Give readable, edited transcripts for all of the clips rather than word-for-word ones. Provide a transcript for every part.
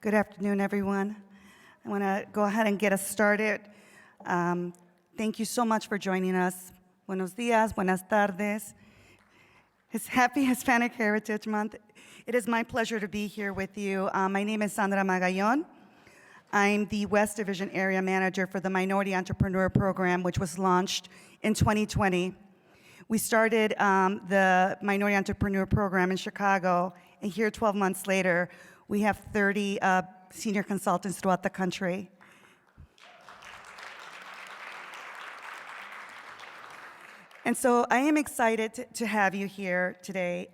Good afternoon, everyone. I want to go ahead and get us started. Thank you so much for joining us. Buenos días, buenas tardes. It's Happy Hispanic Heritage Month. It is my pleasure to be here with you. My name is Sandra Magallon. I'm the West Division Area Manager for the Minority Entrepreneur Program, which was launched in 2020. We started the Minority Entrepreneur Program in Chicago, and here 12 months later, we have 30 senior consultants throughout the country. And so I am excited to have you here today.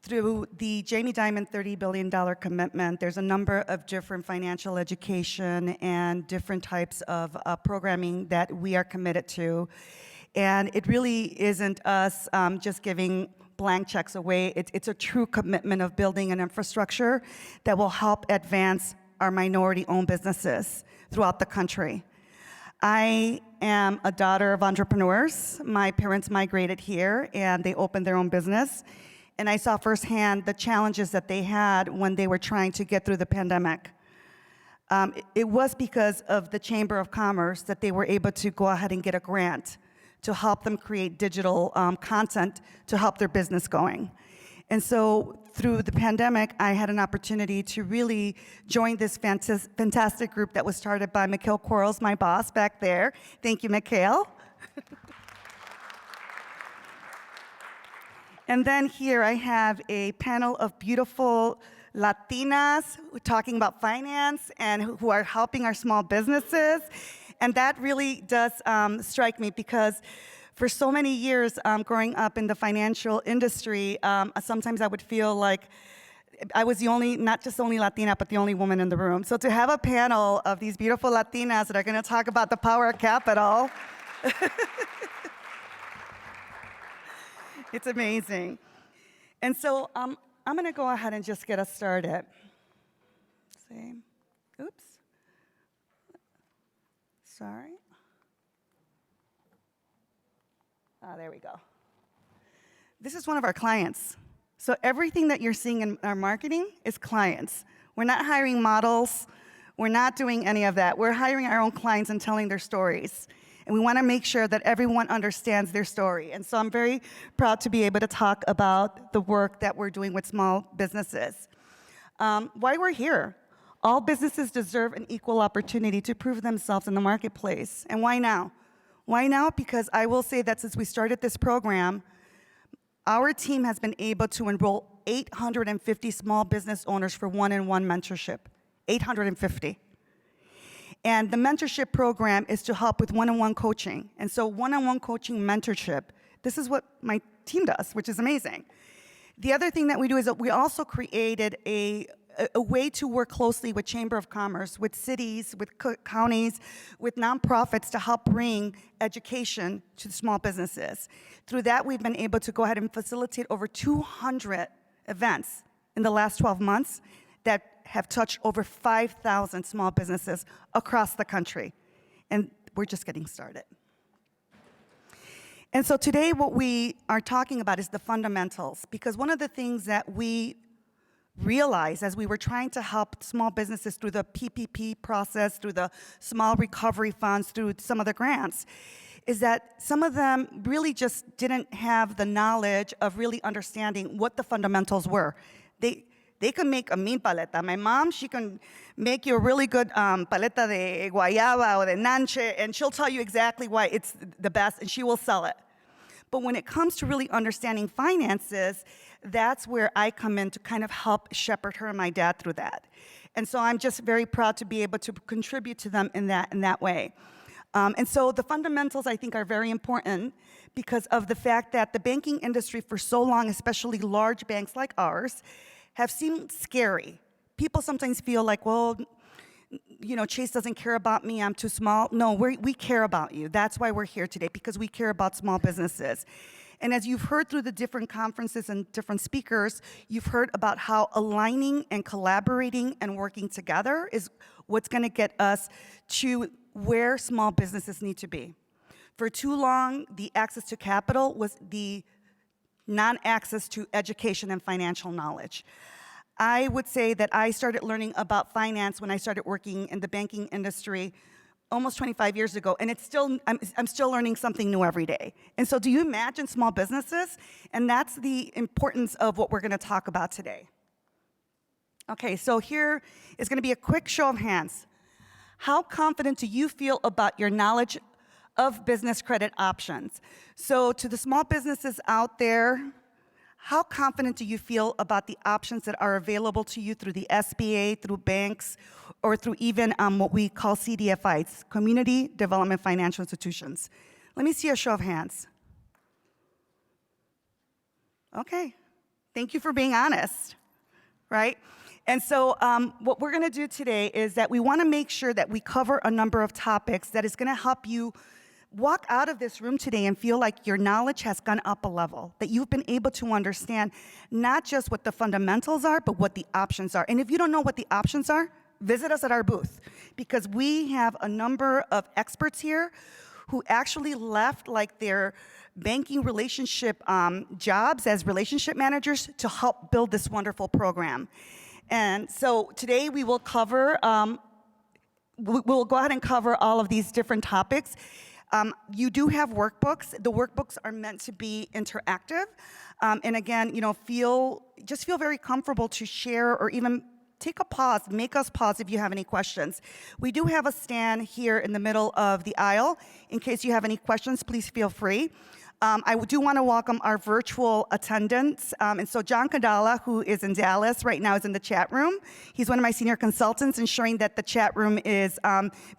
Through the Jamie Dimon $30 billion commitment, there's a number of different financial education and different types of programming that we are committed to. And it really isn't us just giving blank checks away. It's a true commitment of building an infrastructure that will help advance our minority-owned businesses throughout the country. I am a daughter of entrepreneurs. My parents migrated here and they opened their own business. And I saw firsthand the challenges that they had when they were trying to get through the pandemic. It was because of the Chamber of Commerce that they were able to go ahead and get a grant to help them create digital content to help their business going. And so through the pandemic, I had an opportunity to really join this fantastic group that was started by Mikhail Quarles, my boss back there. Thank you, Mikhail. And then here I have a panel of beautiful Latinas talking about finance and who are helping our small businesses. And that really does strike me because for so many years growing up in the financial industry, sometimes I would feel like I was the only, not just only Latina, but the only woman in the room. So to have a panel of these beautiful Latinas that are going to talk about the power of capital, it's amazing. And so I'm going to go ahead and just get us started. See. Oops. Sorry. There we go. This is one of our clients. So everything that you're seeing in our marketing is clients. We're not hiring models. We're not doing any of that. We're hiring our own clients and telling their stories. And we want to make sure that everyone understands their story. And so I'm very proud to be able to talk about the work that we're doing with small businesses. Why we're here. All businesses deserve an equal opportunity to prove themselves in the marketplace. And why now? Why now? Because I will say that since we started this program, our team has been able to enroll 850 small business owners for one-on-one mentorship. 850. And the mentorship program is to help with one-on-one coaching. And so one-on-one coaching mentorship, this is what my team does, which is amazing. The other thing that we do is that we also created a way to work closely with Chamber of Commerce, with cities, with counties, with nonprofits to help bring education to small businesses. Through that, we've been able to go ahead and facilitate over 200 events in the last 12 months that have touched over 5,000 small businesses across the country. And we're just getting started. And so today what we are talking about is the fundamentals, because one of the things that we realized as we were trying to help small businesses through the PPP process, through the small recovery funds, through some of the grants, is that some of them really just didn't have the knowledge of really understanding what the fundamentals were. They can make a mean paleta. My mom, she can make you a really good paleta de guayaba or de nanche, and she'll tell you exactly why it's the best, and she will sell it. But when it comes to really understanding finances, that's where I come in to kind of help shepherd her and my dad through that. And so I'm just very proud to be able to contribute to them in that way. And so the fundamentals, I think, are very important because of the fact that the banking industry for so long, especially large banks like ours, have seemed scary. People sometimes feel like, well, you know, Chase doesn't care about me, I'm too small. No, we care about you. That's why we're here today, because we care about small businesses. And as you've heard through the different conferences and different speakers, you've heard about how aligning and collaborating and working together is what's gonna get us to where small businesses need to be. For too long, the access to capital was the non-access to education and financial knowledge. I would say that I started learning about finance when I started working in the banking industry almost 25 years ago, and I'm still learning something new every day. And so do you imagine small businesses? And that's the importance of what we're going to talk about today. Okay, so here is going to be a quick show of hands. How confident do you feel about your knowledge of business credit options? So to the small businesses out there, how confident do you feel about the options that are available to you through the SBA, through banks, or through even what we call CDFIs, Community Development Financial Institutions? Let me see a show of hands. Okay, thank you for being honest, right? And so what we're gonna do today is that we wanna make sure that we cover a number of topics that is gonna help you walk out of this room today and feel like your knowledge has gone up a level, that you've been able to understand not just what the fundamentals are, but what the options are. And if you don't know what the options are, visit us at our booth, because we have a number of experts here who actually left like their banking relationship jobs as relationship managers to help build this wonderful program. And so today we will cover, we'll go ahead and cover all of these different topics. You do have workbooks. The workbooks are meant to be interactive. And again, just feel very comfortable to share or even take a pause, make us pause if you have any questions. We do have a stand here in the middle of the aisle. In case you have any questions, please feel free. I do want to welcome our virtual attendants. And so John Kadala, who is in Dallas right now, is in the chat room. He's one of my senior consultants, ensuring that the chat room is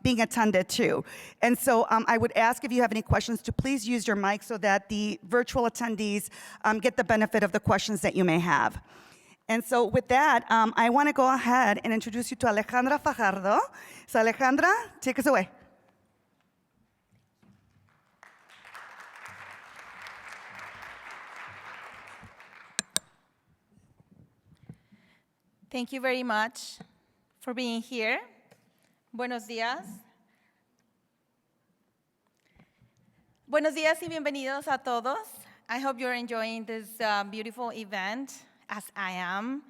being attended to. And so I would ask if you have any questions to please use your mic so that the virtual attendees get the benefit of the questions that you may have. And so with that, I want to go ahead and introduce you to Alejandra Fajardo. So Alejandra, take us away. Thank you very much for being here. Buenos días. Buenos días y bienvenidos a todos. I hope you're enjoying this beautiful event, as I am.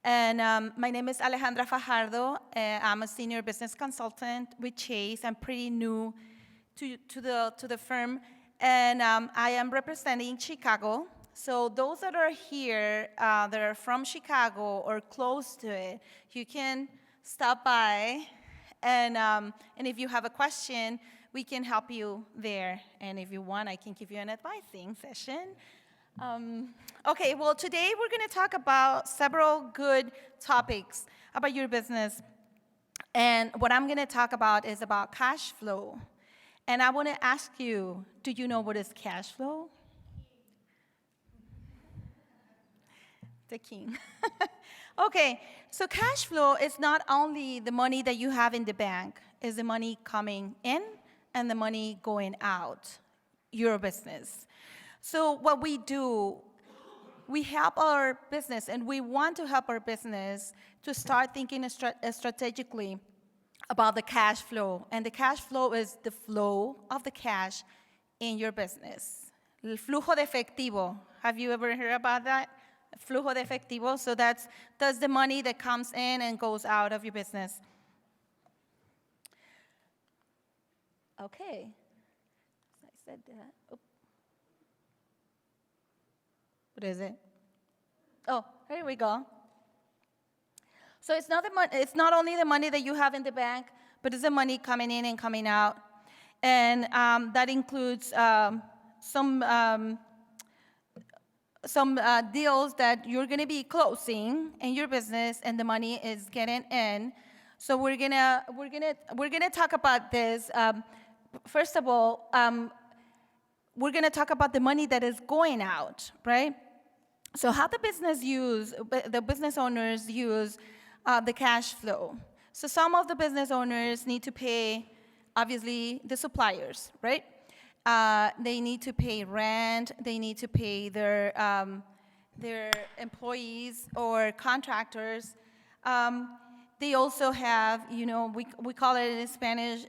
And my name is Alejandra Fajardo. I'm a senior business consultant with Chase. I'm pretty new to the firm. And I am representing Chicago. So those that are here that are from Chicago or close to it, you can stop by, and if you have a question, we can help you there. And if you want, I can give you an advising session. Okay, well, today we're going to talk about several good topics about your business. And what I'm going to talk about is about cash flow. And I want to ask you, do you know what is cash flow? The king. Okay, so cash flow is not only the money that you have in the bank, it's the money coming in and the money going out, your business. So what we do, we help our business, and we want to help our business to start thinking strategically about the cash flow. And the cash flow is the flow of the cash in your business. El flujo de efectivo. Have you ever heard about that? Flujo de efectivo, so that's the money that comes in and goes out of your business. Okay, I said that. Oh. What is it? Oh, here we go. So it's not only the money that you have in the bank, but it's the money coming in and coming out, and that includes some deals that you're going to be closing in your business, and the money is getting in. So we're gonna talk about this. First of all, we're gonna talk about the money that is going out, right? So how the business owners use the cash flow. So some of the business owners need to pay, obviously, the suppliers, right? They need to pay rent. They need to pay their employees or contractors. They also have, we call it in Spanish,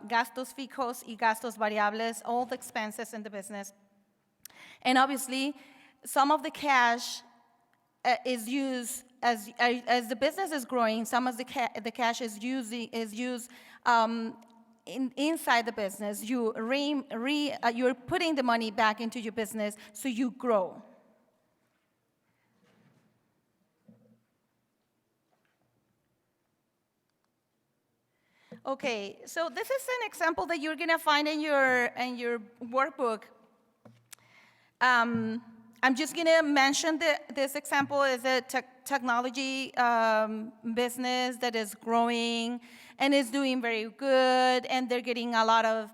gastos fijos y gastos variables, all the expenses in the business. And obviously, some of the cash is used as the business is growing, some of the cash is used inside the business. You're putting the money back into your business so you grow. Okay, so this is an example that you're gonna find in your workbook. I'm just gonna mention this example is a technology business that is growing and is doing very good, and they're getting a lot of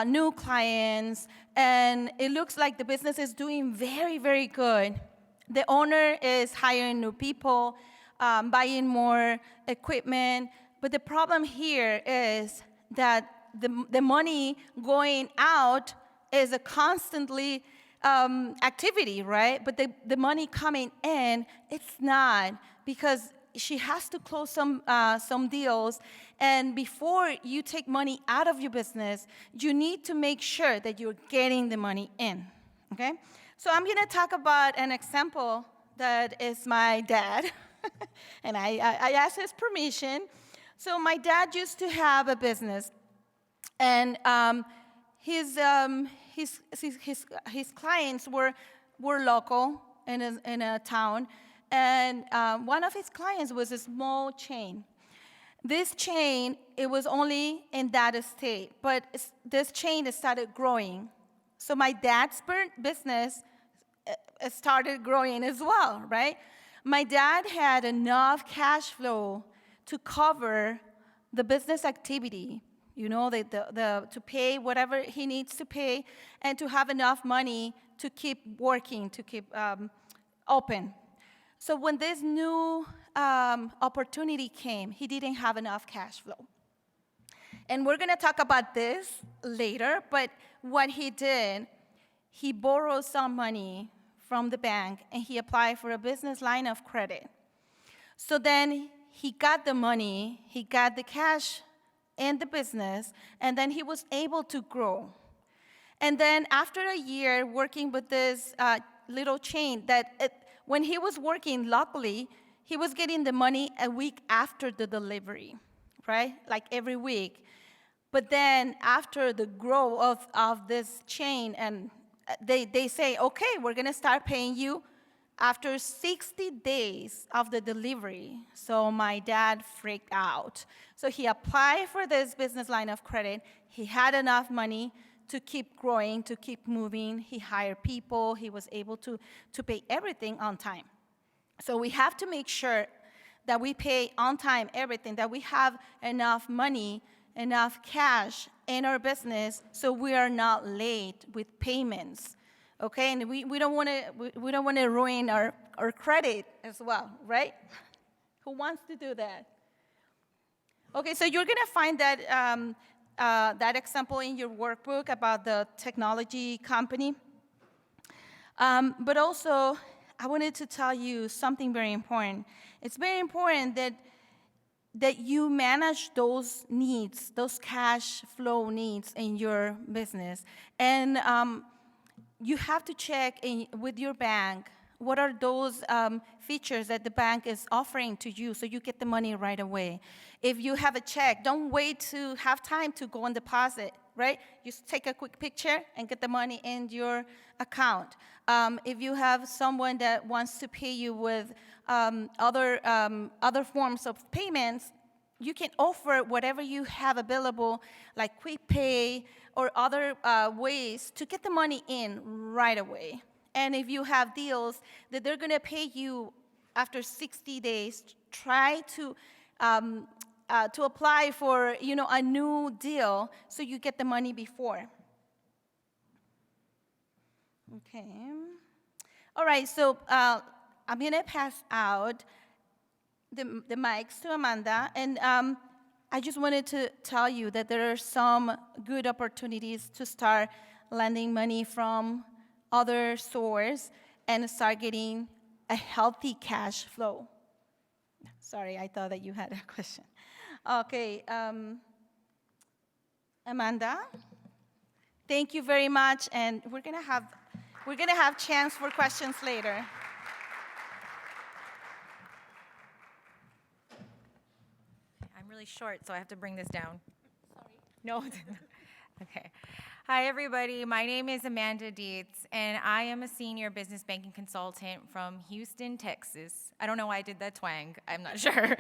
new clients, and it looks like the business is doing very, very good. The owner is hiring new people, buying more equipment, but the problem here is that the money going out is a constantly activity, right? But the money coming in, it's not, because she has to close some deals. And before you take money out of your business, you need to make sure that you're getting the money in, okay? So I'm gonna talk about an example that is my dad. And I asked his permission. So my dad used to have a business, and his clients were local in a town, and one of his clients was a small chain. This chain, it was only in that state, but this chain started growing. So my dad's business started growing as well, right? My dad had enough cash flow to cover the business activity, you know, to pay whatever he needs to pay, and to have enough money to keep working, to keep open. So when this new opportunity came, he didn't have enough cash flow. And we're gonna talk about this later, but what he did, he borrowed some money from the bank, and he applied for a business line of credit. So then he got the money, he got the cash in the business, and then he was able to grow. And then after a year working with this little chain, when he was working locally, he was getting the money a week after the delivery, right? Like every week. But then after the growth of this chain, and they say, okay, we're gonna start paying you after 60 days of the delivery. So my dad freaked out. So he applied for this business line of credit. He had enough money to keep growing, to keep moving. He hired people. He was able to pay everything on time. So we have to make sure that we pay on time everything, that we have enough money, enough cash in our business so we are not late with payments. Okay, and we don't want to ruin our credit as well, right? Who wants to do that? Okay, so you're gonna find that example in your workbook about the technology company. But also, I wanted to tell you something very important. It's very important that you manage those needs, those cash flow needs in your business, and you have to check with your bank what are those features that the bank is offering to you so you get the money right away. If you have a check, don't wait to have time to go and deposit, right? Just take a quick picture and get the money in your account. If you have someone that wants to pay you with other forms of payments, you can offer whatever you have available, like quick pay or other ways to get the money in right away. And if you have deals that they're gonna pay you after 60 days, try to apply for, a new deal so you get the money before. Okay. All right, so I'm gonna pass out the mics to Amanda, and I just wanted to tell you that there are some good opportunities to start lending money from other sources and start getting a healthy cash flow. Sorry, I thought that you had a question. Okay, Amanda, thank you very much, and we're gonna have chance for questions later. really short, so I have to bring this down. Sorry. No. Okay. Hi, everybody. My name is Amanda Dietz, and I am a senior business banking consultant from Houston, Texas. I don't know why I did that twang. I'm not sure.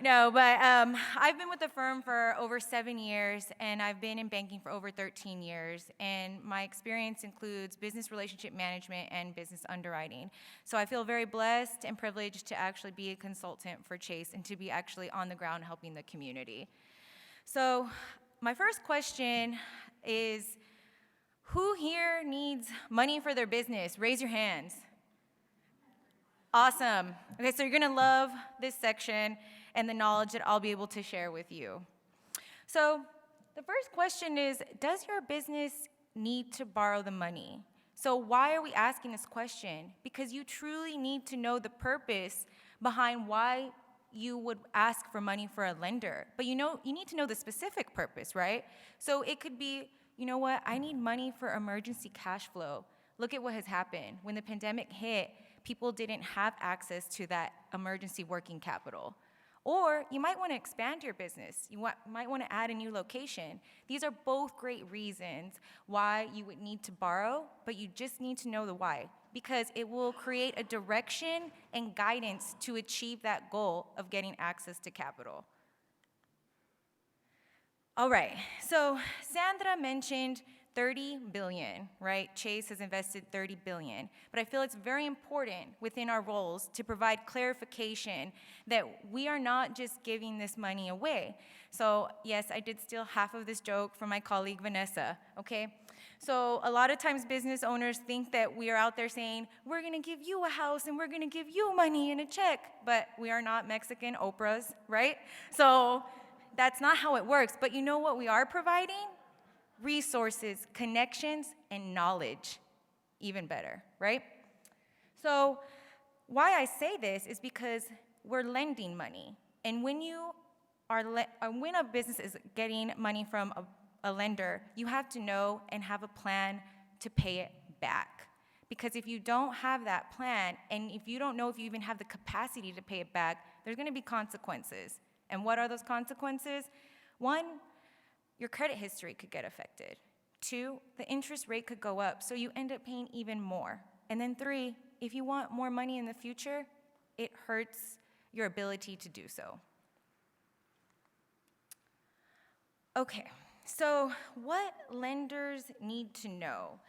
No, but I've been with the firm for over 7 years, and I've been in banking for over 13 years. And my experience includes business relationship management and business underwriting. So I feel very blessed and privileged to actually be a consultant for Chase and to be actually on the ground helping the community. So my first question is, who here needs money for their business? Raise your hands. Awesome. Okay, so you're gonna love this section and the knowledge that I'll be able to share with you. So the first question is, does your business need to borrow the money? So why are we asking this question? Because you truly need to know the purpose behind why you would ask for money for a lender. But you need to know the specific purpose, right? So it could be, you know what, I need money for emergency cash flow. Look at what has happened. When the pandemic hit, people didn't have access to that emergency working capital. Or you might want to expand your business. You might want to add a new location. These are both great reasons why you would need to borrow, but you just need to know the why, because it will create a direction and guidance to achieve that goal of getting access to capital. All right, so Sandra mentioned 30 billion, right? Chase has invested 30 billion. But I feel it's very important within our roles to provide clarification that we are not just giving this money away. So yes, I did steal half of this joke from my colleague Vanessa, okay? So a lot of times business owners think that we are out there saying, we're gonna give you a house and we're gonna give you money in a check, but we are not Mexican Oprahs, right? So that's not how it works. But you know what we are providing? Resources, connections, and knowledge. Even better, right? So why I say this is because we're lending money. And when when a business is getting money from a lender, you have to know and have a plan to pay it back. Because if you don't have that plan, and if you don't know if you even have the capacity to pay it back, there's gonna be consequences. And what are those consequences? One, your credit history could get affected. 2, the interest rate could go up, so you end up paying even more. And then 3, if you want more money in the future, it hurts your ability to do so. Okay, so what lenders need to know?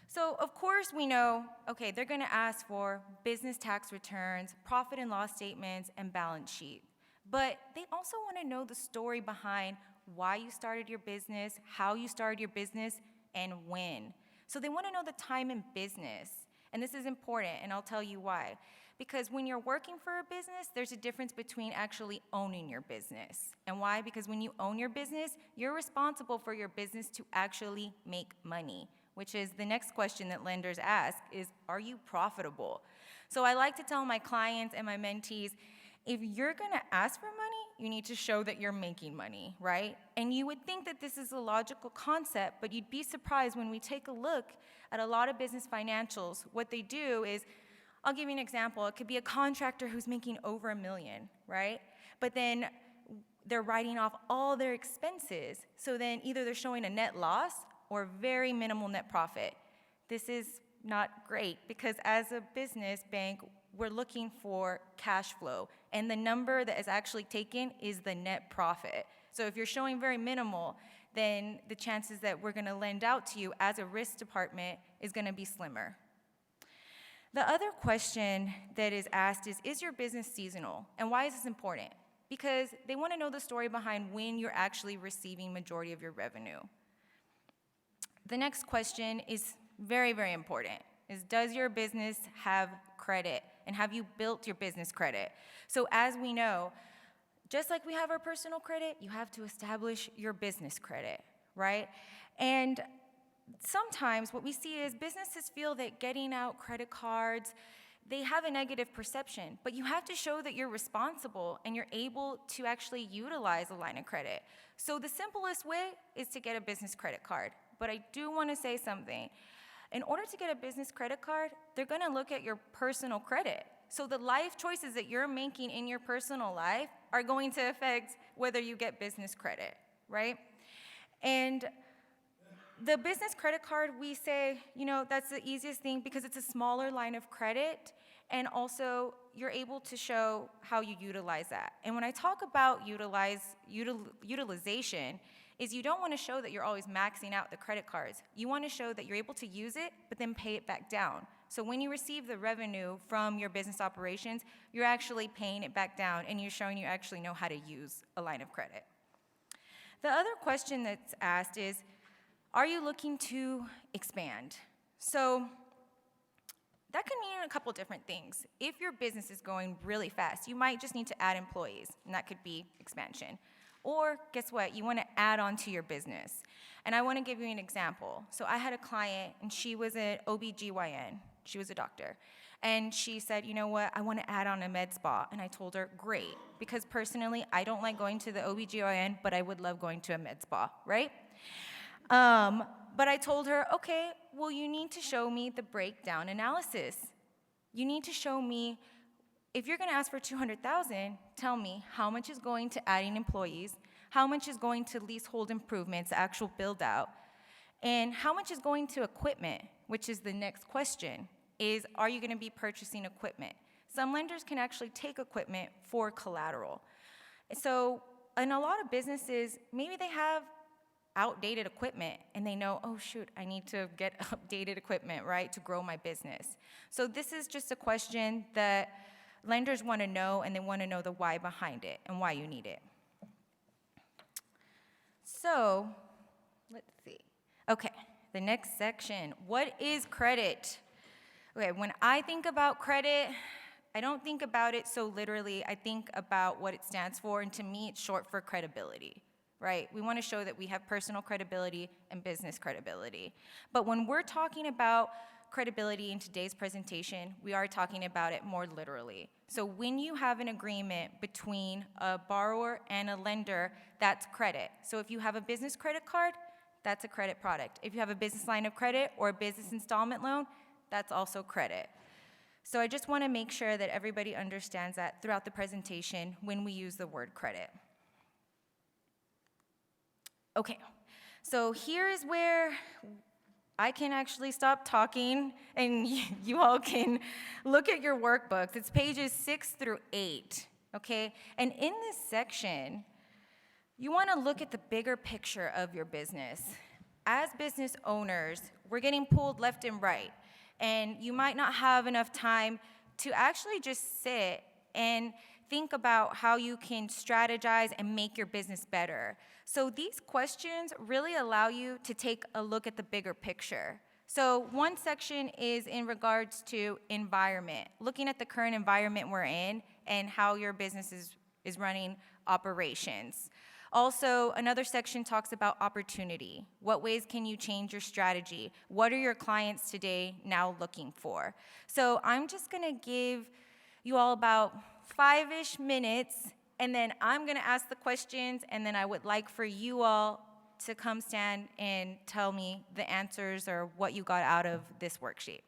So of course we know, okay, they're gonna ask for business tax returns, profit and loss statements, and balance sheet. But they also wanna know the story behind why you started your business, how you started your business, and when. So they want to know the time in business. And this is important, and I'll tell you why. Because when you're working for a business, there's a difference between actually owning your business. And why? Because when you own your business, you're responsible for your business to actually make money, which is the next question that lenders ask is, are you profitable? So I like to tell my clients and my mentees, if you're gonna ask for money, you need to show that you're making money, right? And you would think that this is a logical concept, but you'd be surprised when we take a look at a lot of business financials. What they do is, I'll give you an example. It could be a contractor who's making over $1 million, right? But then they're writing off all their expenses. So then either they're showing a net loss or very minimal net profit. This is not great because as a business bank, we're looking for cash flow, and the number that is actually taken is the net profit. So if you're showing very minimal, then the chances that we're gonna lend out to you as a risk department is gonna be slimmer. The other question that is asked is your business seasonal? And why is this important? Because they wanna know the story behind when you're actually receiving majority of your revenue. The next question is very, very important, is does your business have credit? And have you built your business credit? So as we know, just like we have our personal credit, you have to establish your business credit, right? And sometimes what we see is businesses feel that getting out credit cards, they have a negative perception, but you have to show that you're responsible and you're able to actually utilize a line of credit. So the simplest way is to get a business credit card. But I do want to say something. In order to get a business credit card, they're gonna look at your personal credit. So the life choices that you're making in your personal life are going to affect whether you get business credit, right? And the business credit card, we say, that's the easiest thing because it's a smaller line of credit, and also you're able to show how you utilize that. And when I talk about utilization, is you don't want to show that you're always maxing out the credit cards. You want to show that you're able to use it, but then pay it back down. So when you receive the revenue from your business operations, you're actually paying it back down, and you're showing you actually know how to use a line of credit. The other question that's asked is, are you looking to expand? So that can mean a couple different things. If your business is going really fast, you might just need to add employees, and that could be expansion. Or guess what? You want to add on to your business. And I want to give you an example. So I had a client, and she was an OBGYN. She was a doctor. And she said, you know what? I want to add on a med spa. And I told her, great. Because personally, I don't like going to the OBGYN, but I would love going to a med spa, right? But I told her, okay, well, you need to show me the breakdown analysis. You need to show me, if you're going to ask for $200,000, tell me how much is going to adding employees, how much is going to leasehold improvements, actual build out, and how much is going to equipment, which is the next question, is are you going to be purchasing equipment? Some lenders can actually take equipment for collateral. So in a lot of businesses, maybe they have outdated equipment and they know, oh shoot, I need to get updated equipment, right, to grow my business. So this is just a question that lenders want to know, and they want to know the why behind it and why you need it. So let's see. Okay, the next section, what is credit? Okay, when I think about credit, I don't think about it so literally. I think about what it stands for, and to me, it's short for credibility. Right? We want to show that we have personal credibility and business credibility. But when we're talking about credibility in today's presentation, we are talking about it more literally. So when you have an agreement between a borrower and a lender, that's credit. So if you have a business credit card, that's a credit product. If you have a business line of credit or a business installment loan, that's also credit. So I just want to make sure that everybody understands that throughout the presentation when we use the word credit. Okay, so here is where I can actually stop talking and you all can look at your workbooks. It's pages 6 through 8, okay? And in this section, you want to look at the bigger picture of your business. As business owners, we're getting pulled left and right, and you might not have enough time to actually just sit and think about how you can strategize and make your business better. So these questions really allow you to take a look at the bigger picture. So one section is in regards to environment, looking at the current environment we're in and how your business is running operations. Also, another section talks about opportunity. What ways can you change your strategy? What are your clients today now looking for? So I'm just gonna give you all about 5-ish minutes, and then I'm gonna ask the questions, and then I would like for you all to come stand and tell me the answers or what you got out of this worksheet.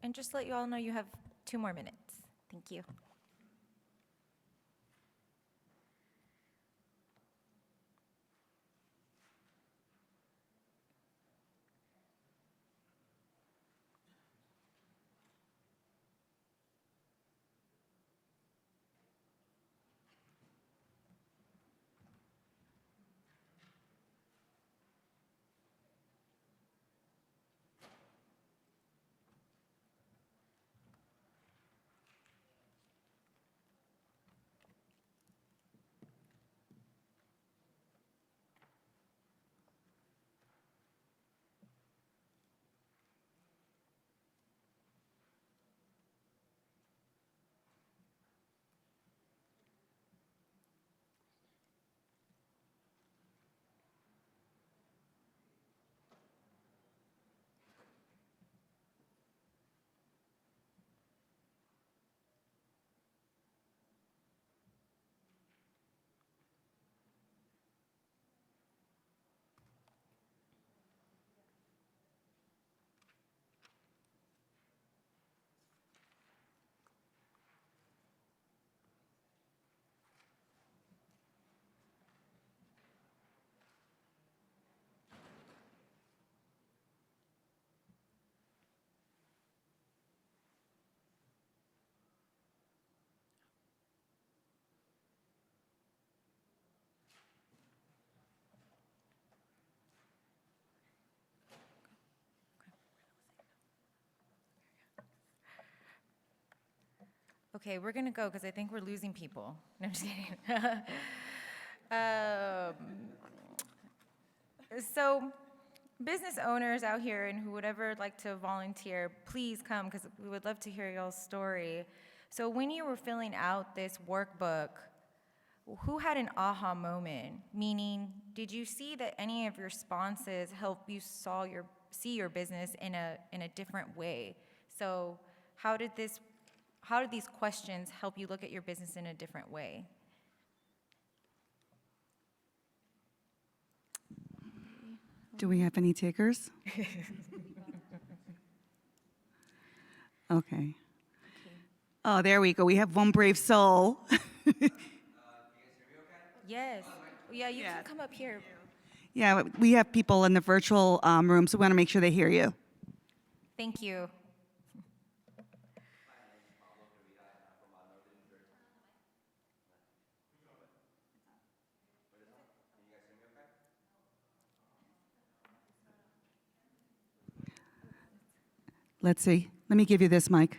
And just to let you all know, you have 2 more minutes. Thank you. Okay, we're gonna go because I think we're losing people. No, I'm just kidding. Um, so, business owners out here and who would ever like to volunteer, please come because we would love to hear y'all's story. So, when you were filling out this workbook, who had an aha moment? Meaning, did you see that any of your responses help you see your business in a different way? So, how did these questions help you look at your business in a different way? Do we have any takers? Okay. Oh, there we go. We have one brave soul. Yes. Yeah, you Yeah. can come up here. Yeah, we have people in the virtual room, so we want to make sure they hear you. Thank you. Let's see. Let me give you this mic.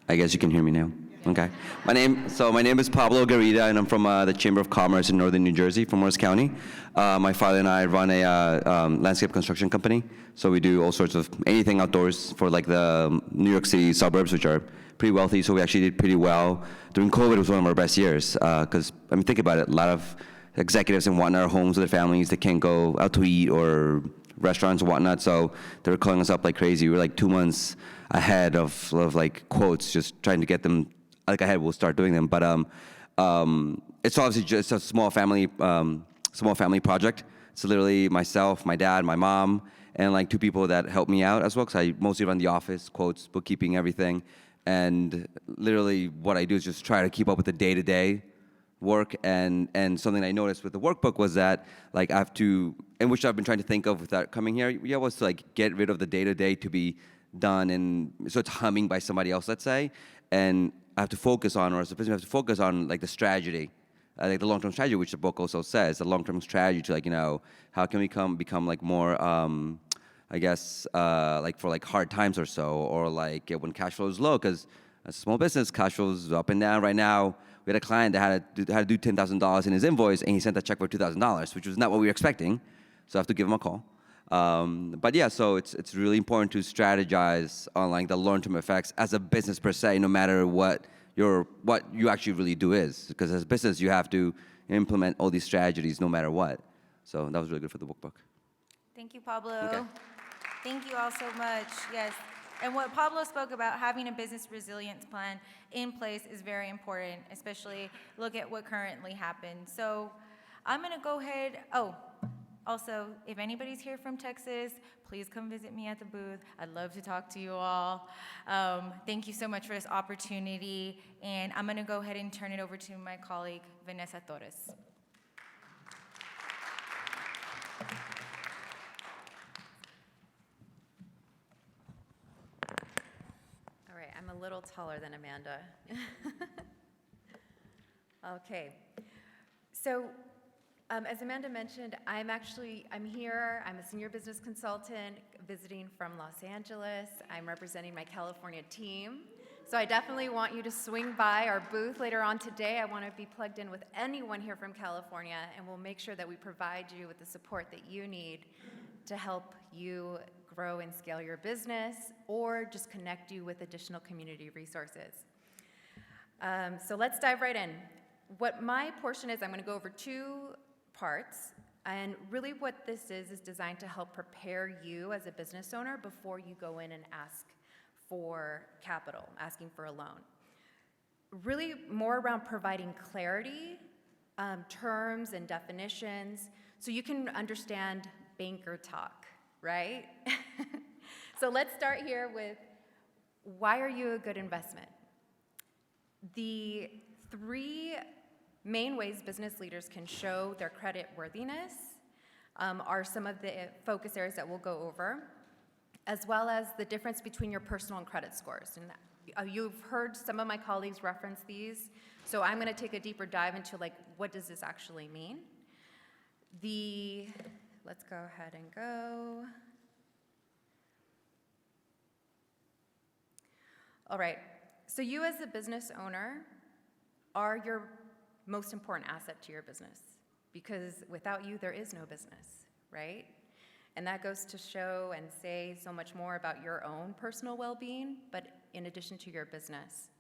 I guess you can hear me now. Okay. My name is Pablo Garza, and I'm from the Chamber of Commerce in Northern New Jersey, from Morris County. My father and I run a landscape construction company, so we do all sorts of anything outdoors for like the New York City suburbs, which are pretty wealthy. So we actually did pretty well during COVID. It was one of our best years because I mean, think about it. A lot of executives and whatnot are homes with their families. They can't go out to eat or restaurants and whatnot, so they were calling us up like crazy. We were like 2 months ahead of like quotes, just trying to get them like ahead. We'll start doing them, but it's obviously just a small family project. It's literally myself, my dad, my mom, and like 2 people that help me out as well, because I mostly run the office, quotes, bookkeeping, everything. And literally what I do is just try to keep up with the day-to-day work, and something I noticed with the workbook was that like I have to, and which I've been trying to think of without coming here, was to like get rid of the day-to-day to be done, and so it's humming by somebody else, let's say, and I have to focus on, or as a business, I have to focus on like the strategy, like the long-term strategy, which the book also says, the long-term strategy to like, how can we become like more, I guess, like for like hard times or so, or like when cash flow is low, because as a small business, cash flow is up and down. Right now, we had a client that had to do $10,000 in his invoice, and he sent a check for $2,000, which was not what we were expecting. So I have to give him a call. But yeah, so it's really important to strategize on like the long-term effects as a business per se, no matter what you actually really do is. Because as a business, you have to implement all these strategies no matter what. So that was really good for the workbook. Thank you, Pablo. Okay. Thank you all so much. Yes. And what Pablo spoke about, having a business resilience plan in place is very important, especially look at what currently happened. So I'm going to go ahead. Oh, Also, if anybody's here from Texas, please come visit me at the booth. I'd love to talk to you all. Thank you so much for this opportunity, and I'm going to go ahead and turn it over to my colleague, Vanessa Torres. All right, I'm a little taller than Amanda. Okay, so as Amanda mentioned, I'm here, I'm a senior business consultant visiting from Los Angeles. I'm representing my California team. So I definitely want you to swing by our booth later on today. I want to be plugged in with anyone here from California, and we'll make sure that we provide you with the support that you need to help you grow and scale your business, or just connect you with additional community resources. So let's dive right in. What my portion is, I'm going to go over 2 parts, and really what this is designed to help prepare you as a business owner before you go in and ask for capital, asking for a loan. Really more around providing clarity, terms and definitions, so you can understand banker talk, right? So let's start here with, why are you a good investment? The 3 main ways business leaders can show their credit worthiness are some of the focus areas that we'll go over, as well as the difference between your personal and credit scores. And you've heard some of my colleagues reference these, so I'm going to take a deeper dive into, like, what does this actually mean? Let's go ahead and go. All right, so you as a business owner are your most important asset to your business, because without you, there is no business, right? And that goes to show and say so much more about your own personal well-being, but in addition to your business.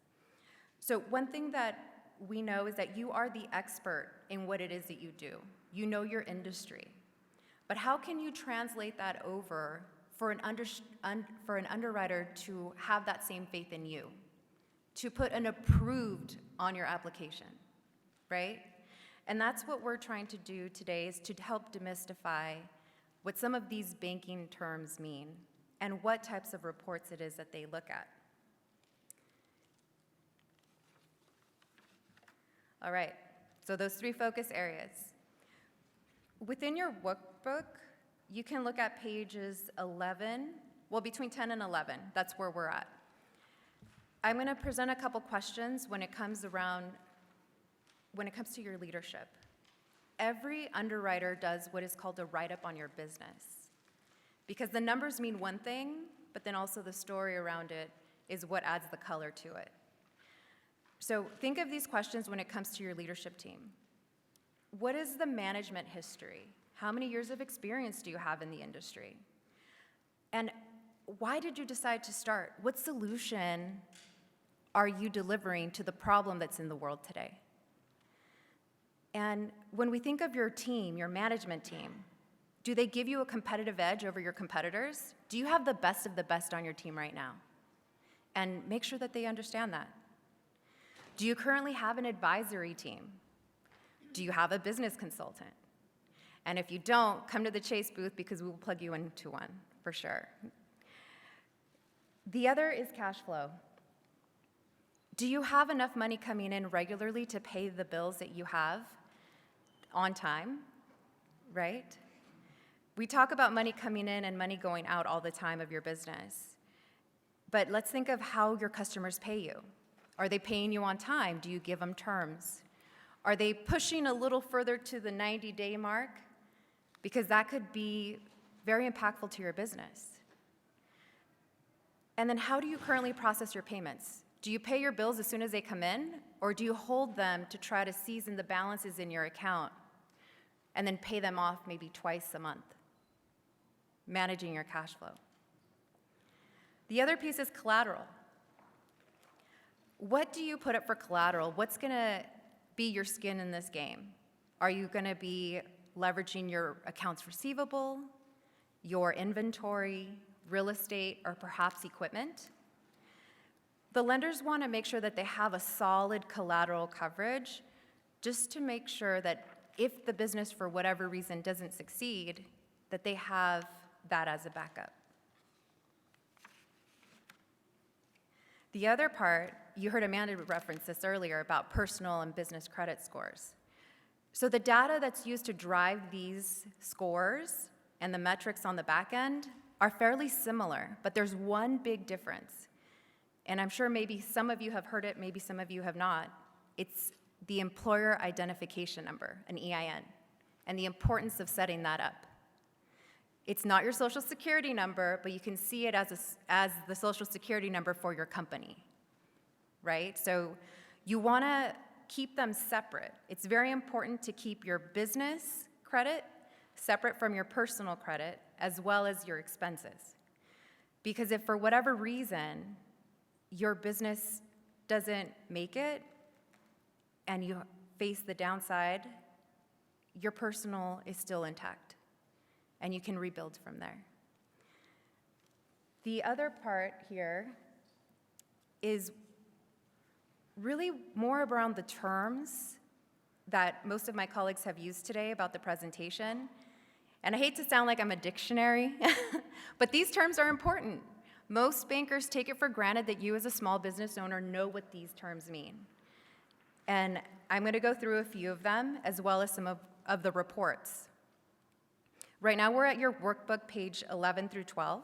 So one thing that we know is that you are the expert in what it is that you do. You know your industry. But how can you translate that over for an underwriter to have that same faith in you, to put an approved on your application, right? And that's what we're trying to do today, is to help demystify what some of these banking terms mean and what types of reports it is that they look at. All right, so those 3 focus areas. Within your workbook, you can look at pages 11, well, between 10 and 11, that's where we're at. I'm going to present a couple questions when it comes to your leadership. Every underwriter does what is called a write-up on your business, because the numbers mean one thing, but then also the story around it is what adds the color to it. So think of these questions when it comes to your leadership team. What is the management history? How many years of experience do you have in the industry? And why did you decide to start? What solution are you delivering to the problem that's in the world today? And when we think of your team, your management team, do they give you a competitive edge over your competitors? Do you have the best of the best on your team right now? And make sure that they understand that. Do you currently have an advisory team? Do you have a business consultant? And if you don't, come to the Chase booth, because we will plug you into one, for sure. The other is cash flow. Do you have enough money coming in regularly to pay the bills that you have on time, right? We talk about money coming in and money going out all the time of your business. But let's think of how your customers pay you. Are they paying you on time? Do you give them terms? Are they pushing a little further to the 90-day mark? Because that could be very impactful to your business. And then how do you currently process your payments? Do you pay your bills as soon as they come in, or do you hold them to try to season the balances in your account and then pay them off maybe twice a month? Managing your cash flow. The other piece is collateral. What do you put up for collateral? What's going to be your skin in this game? Are you going to be leveraging your accounts receivable, your inventory, real estate, or perhaps equipment? The lenders want to make sure that they have a solid collateral coverage, just to make sure that if the business, for whatever reason, doesn't succeed, that they have that as a backup. The other part, you heard Amanda reference this earlier about personal and business credit scores. So the data that's used to drive these scores and the metrics on the back end are fairly similar, but there's one big difference. And I'm sure maybe some of you have heard it, maybe some of you have not. It's the employer identification number, an EIN, and the importance of setting that up. It's not your social security number, but you can see it as the social security number for your company, right? So you want to keep them separate. It's very important to keep your business credit separate from your personal credit, as well as your expenses. Because if for whatever reason your business doesn't make it and you face the downside, your personal is still intact, and you can rebuild from there. The other part here is really more around the terms that most of my colleagues have used today about the presentation. And I hate to sound like I'm a dictionary, but these terms are important. Most bankers take it for granted that you as a small business owner know what these terms mean. And I'm going to go through a few of them, as well as some of the reports. Right now, we're at your workbook, page 11 through 12.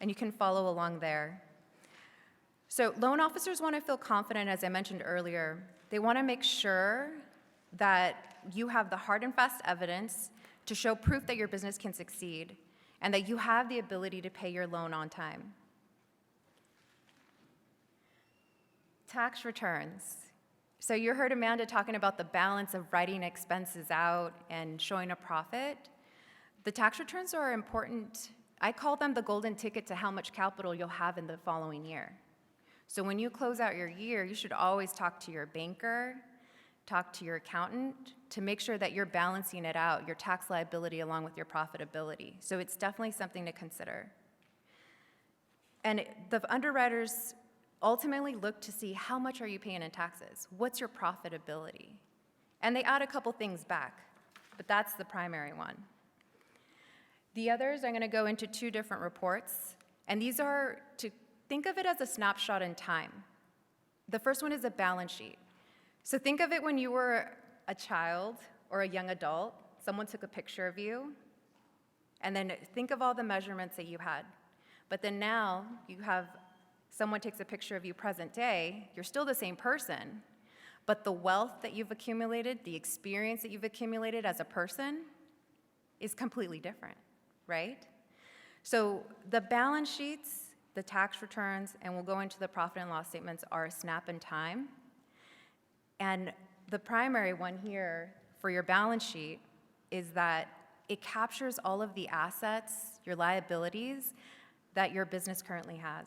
And you can follow along there. So loan officers want to feel confident, as I mentioned earlier. They want to make sure that you have the hard and fast evidence to show proof that your business can succeed and that you have the ability to pay your loan on time. Tax returns. So you heard Amanda talking about the balance of writing expenses out and showing a profit. The tax returns are important. I call them the golden ticket to how much capital you'll have in the following year. So when you close out your year, you should always talk to your banker, talk to your accountant to make sure that you're balancing it out, your tax liability along with your profitability. So it's definitely something to consider. And the underwriters ultimately look to see how much are you paying in taxes? What's your profitability? And they add a couple things back, but that's the primary one. The others, I'm going to go into two different reports, and these are to think of it as a snapshot in time. The first one is a balance sheet. So think of it when you were a child or a young adult, someone took a picture of you, and then think of all the measurements that you had. But then now you have someone takes a picture of you present day, you're still the same person, but the wealth that you've accumulated, the experience that you've accumulated as a person is completely different, right? So the balance sheets, the tax returns, and we'll go into the profit and loss statements are a snap in time. And the primary one here for your balance sheet is that it captures all of the assets, your liabilities that your business currently has.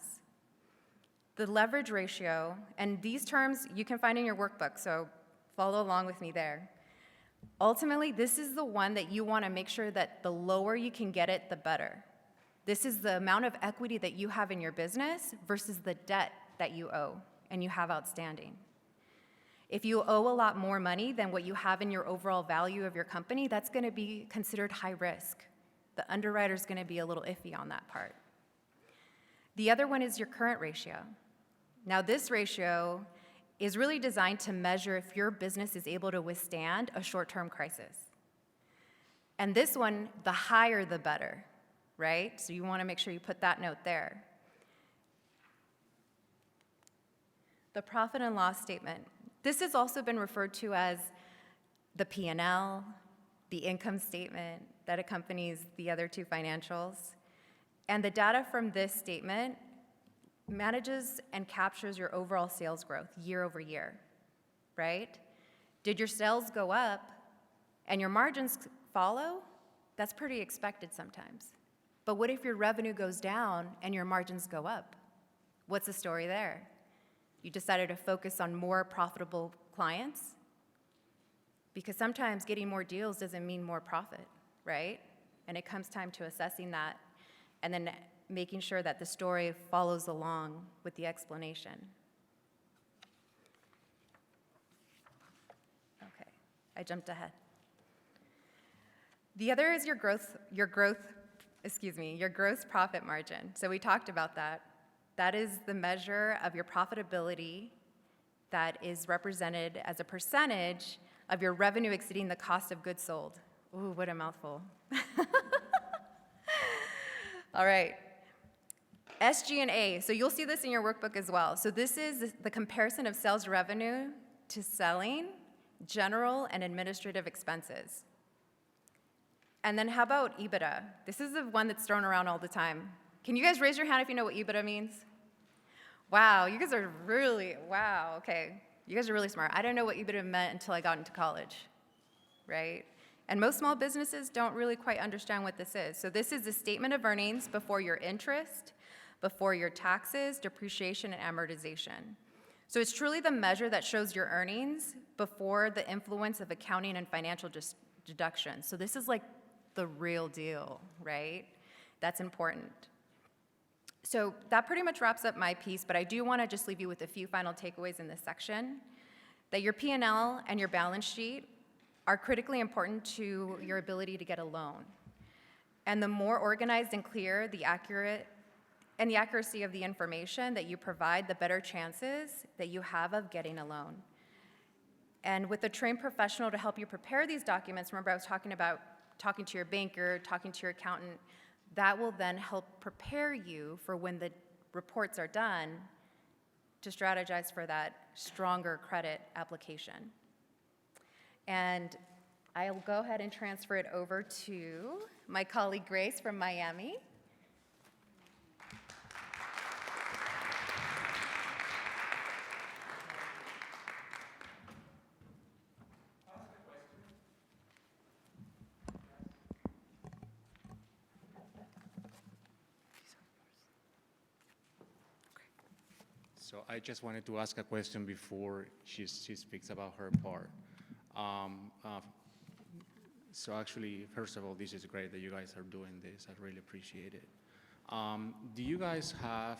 The leverage ratio, and these terms you can find in your workbook, so follow along with me there. Ultimately, this is the one that you want to make sure that the lower you can get it, the better. This is the amount of equity that you have in your business versus the debt that you owe and you have outstanding. If you owe a lot more money than what you have in your overall value of your company, that's going to be considered high risk. The underwriter's going to be a little iffy on that part. The other one is your current ratio. Now, this ratio is really designed to measure if your business is able to withstand a short-term crisis. And this one, the higher the better, right? So you want to make sure you put that note there. The profit and loss statement. This has also been referred to as the P&L, the income statement that accompanies the other two financials. And the data from this statement manages and captures your overall sales growth year over year, right? Did your sales go up and your margins follow? That's pretty expected sometimes. But what if your revenue goes down and your margins go up? What's the story there? You decided to focus on more profitable clients? Because sometimes getting more deals doesn't mean more profit, right? And it comes time to assessing that and then making sure that the story follows along with the explanation. I jumped ahead. The other is your gross profit margin. So we talked about that. That is the measure of your profitability that is represented as a percentage of your revenue exceeding the cost of goods sold. Ooh, what a mouthful. All right. SG&A, so you'll see this in your workbook as well. So this is the comparison of sales revenue to selling, general, and administrative expenses. And then how about EBITDA? This is the one that's thrown around all the time. Can you guys raise your hand if you know what EBITDA means? Wow, you guys are really, wow, okay. You guys are really smart. I didn't know what EBITDA meant until I got into college, right? And most small businesses don't really quite understand what this is. So this is a statement of earnings before your interest, before your taxes, depreciation, and amortization. So it's truly the measure that shows your earnings before the influence of accounting and financial deductions. So this is like the real deal, right? That's important. So that pretty much wraps up my piece, but I do want to just leave you with a few final takeaways in this section. That your P&L and your balance sheet are critically important to your ability to get a loan. And the more organized and clear the accuracy of the information that you provide, the better chances that you have of getting a loan. And with a trained professional to help you prepare these documents, remember I was talking about talking to your banker, talking to your accountant, that will then help prepare you for when the reports are done to strategize for that stronger credit application. And I'll go ahead and transfer it over to my colleague Grace from Miami. So I just wanted to ask a question before she speaks about her part. So actually, first of all, this is great that you guys are doing this. I really appreciate it. Do you guys have,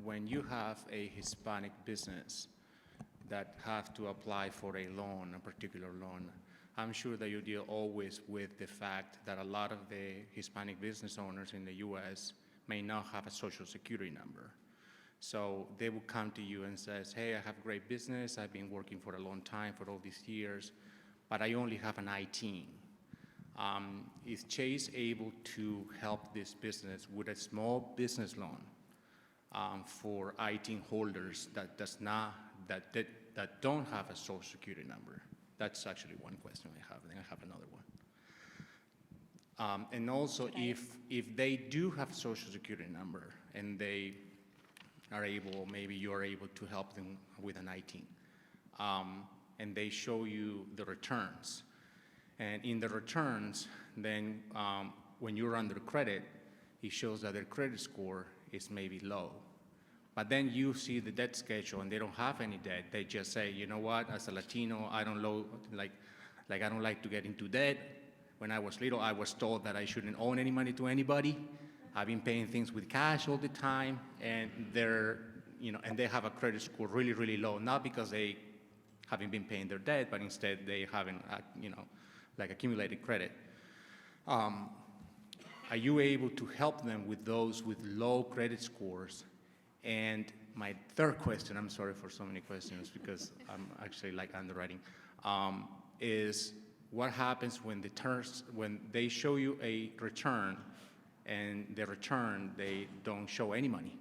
when you have a Hispanic business that have to apply for a loan, a particular loan, I'm sure that you deal always with the fact that a lot of the Hispanic business owners in the U.S. may not have a Social Security number. So they will come to you and says, hey, I have great business, I've been working for a long time, for all these years, but I only have an ITIN. Is Chase able to help this business with a small business loan for ITIN holders that don't have a Social Security number? That's actually one question I have, and then I have another one. And also, if they do have Social Security number and they are able, maybe you are able to help them with an ITIN, and they show you the returns. And in the returns, then when you're under credit, it shows that their credit score is maybe low. But then you see the debt schedule and they don't have any debt. They just say, you know what, as a Latino, I don't like to get into debt. When I was little, I was told that I shouldn't owe any money to anybody. I've been paying things with cash all the time, and and they have a credit score really, really low, not because they haven't been paying their debt, but instead they haven't, accumulated credit. Are you able to help them with those with low credit scores? And my third question, I'm sorry for so many questions because I'm actually like underwriting, is what happens when they show you a return and the return, they don't show any money.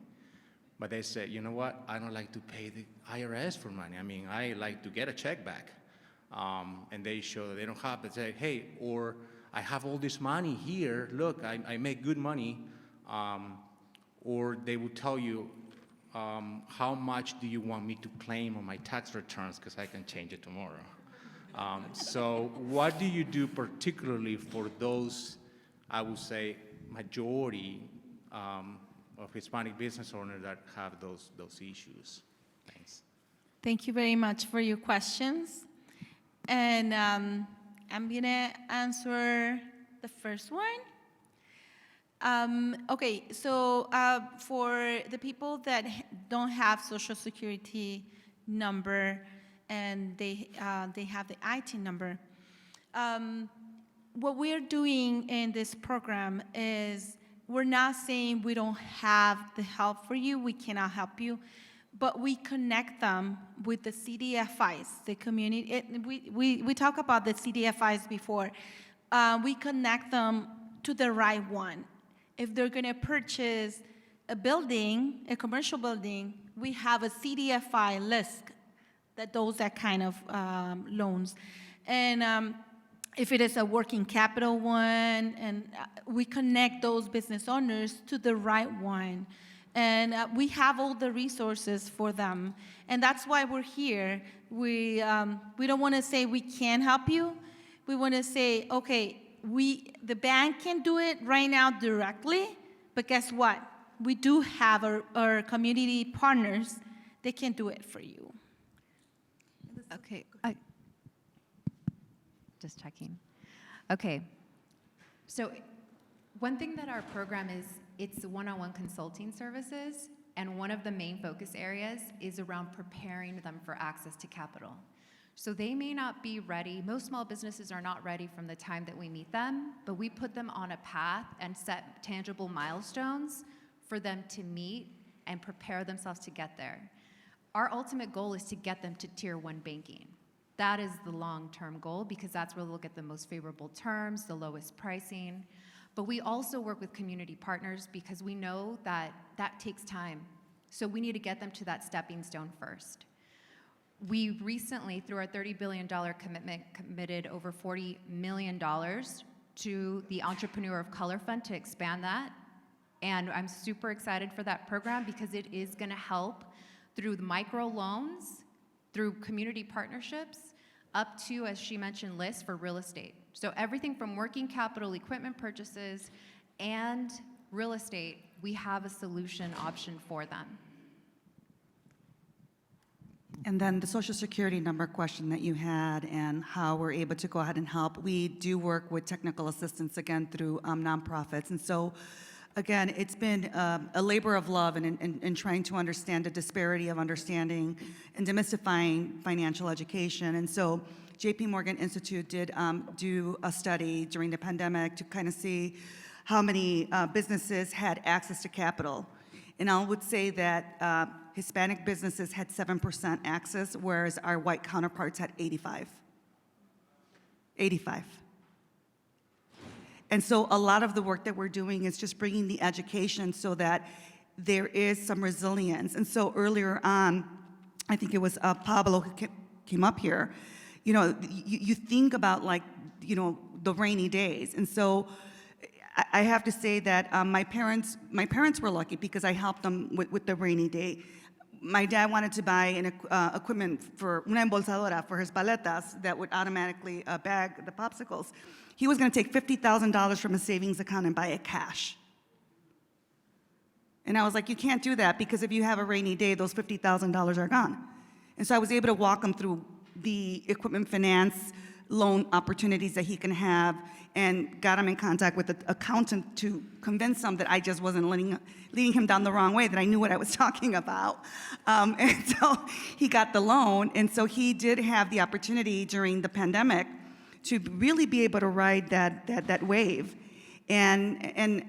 But they say, you know what, I don't like to pay the IRS for money. I mean, I like to get a check back. And they show that they don't have, they say, hey, or I have all this money here, look, I make good money. Or they will tell you, how much do you want me to claim on my tax returns, because I can change it tomorrow. So what do you do particularly for those, I would say, majority of Hispanic business owners that have those issues? Thanks. Thank you very much for your questions. And I'm going to answer the first one. Okay, so for the people that don't have Social Security number and they have the ITIN number, What we're doing in this program is we're not saying we don't have the help for you, we cannot help you, but we connect them with the CDFIs, the community. We talked about the CDFIs before. We connect them to the right one. If they're going to purchase a building, a commercial building, we have a CDFI list that those that kind of loans. And if it is a working capital one, and we connect those business owners to the right one. And we have all the resources for them. And that's why we're here. We don't want to say we can help you. We want to say, okay, the bank can do it right now directly, but guess what? We do have our community partners. They can do it for you. Okay, just checking. Okay, so one thing that our program is, it's one-on-one consulting services, and one of the main focus areas is around preparing them for access to capital. So they may not be ready, most small businesses are not ready from the time that we meet them, but we put them on a path and set tangible milestones for them to meet and prepare themselves to get there. Our ultimate goal is to get them to Tier 1 banking. That is the long-term goal, because that's where we'll get the most favorable terms, the lowest pricing. But we also work with community partners because we know that that takes time. So we need to get them to that stepping stone first. We recently, through our $30 billion commitment, committed over $40 million to the Entrepreneur of Color Fund to expand that. And I'm super excited for that program because it is going to help through the micro loans, through community partnerships, up to, as she mentioned, lists for real estate. So everything from working capital, equipment purchases, and real estate, we have a solution option for them. And then the Social Security number question that you had and how we're able to go ahead and help. We do work with technical assistance, again, through nonprofits. And so, again, it's been a labor of love in trying to understand the disparity of understanding and demystifying financial education. And so JP Morgan Institute did do a study during the pandemic to kind of see how many businesses had access to capital. And I would say that Hispanic businesses had 7% access, whereas our white counterparts had 85. 85. And so a lot of the work that we're doing is just bringing the education so that there is some resilience. And so earlier on, I think it was Pablo who came up here, you know, you think about, like, you know, the rainy days. And so I have to say that my parents were lucky because I helped them with the rainy day. My dad wanted to buy an equipment for una embolsadora for his paletas that would automatically bag the popsicles. He was going to take $50,000 from his savings account and buy it cash. And I was like, you can't do that, because if you have a rainy day, those $50,000 are gone. And so I was able to walk him through the equipment finance loan opportunities that he can have, and got him in contact with the accountant to convince him that I just wasn't leading him down the wrong way, that I knew what I was talking about. And so he got the loan, and so he did have the opportunity during the pandemic to really be able to ride that wave. And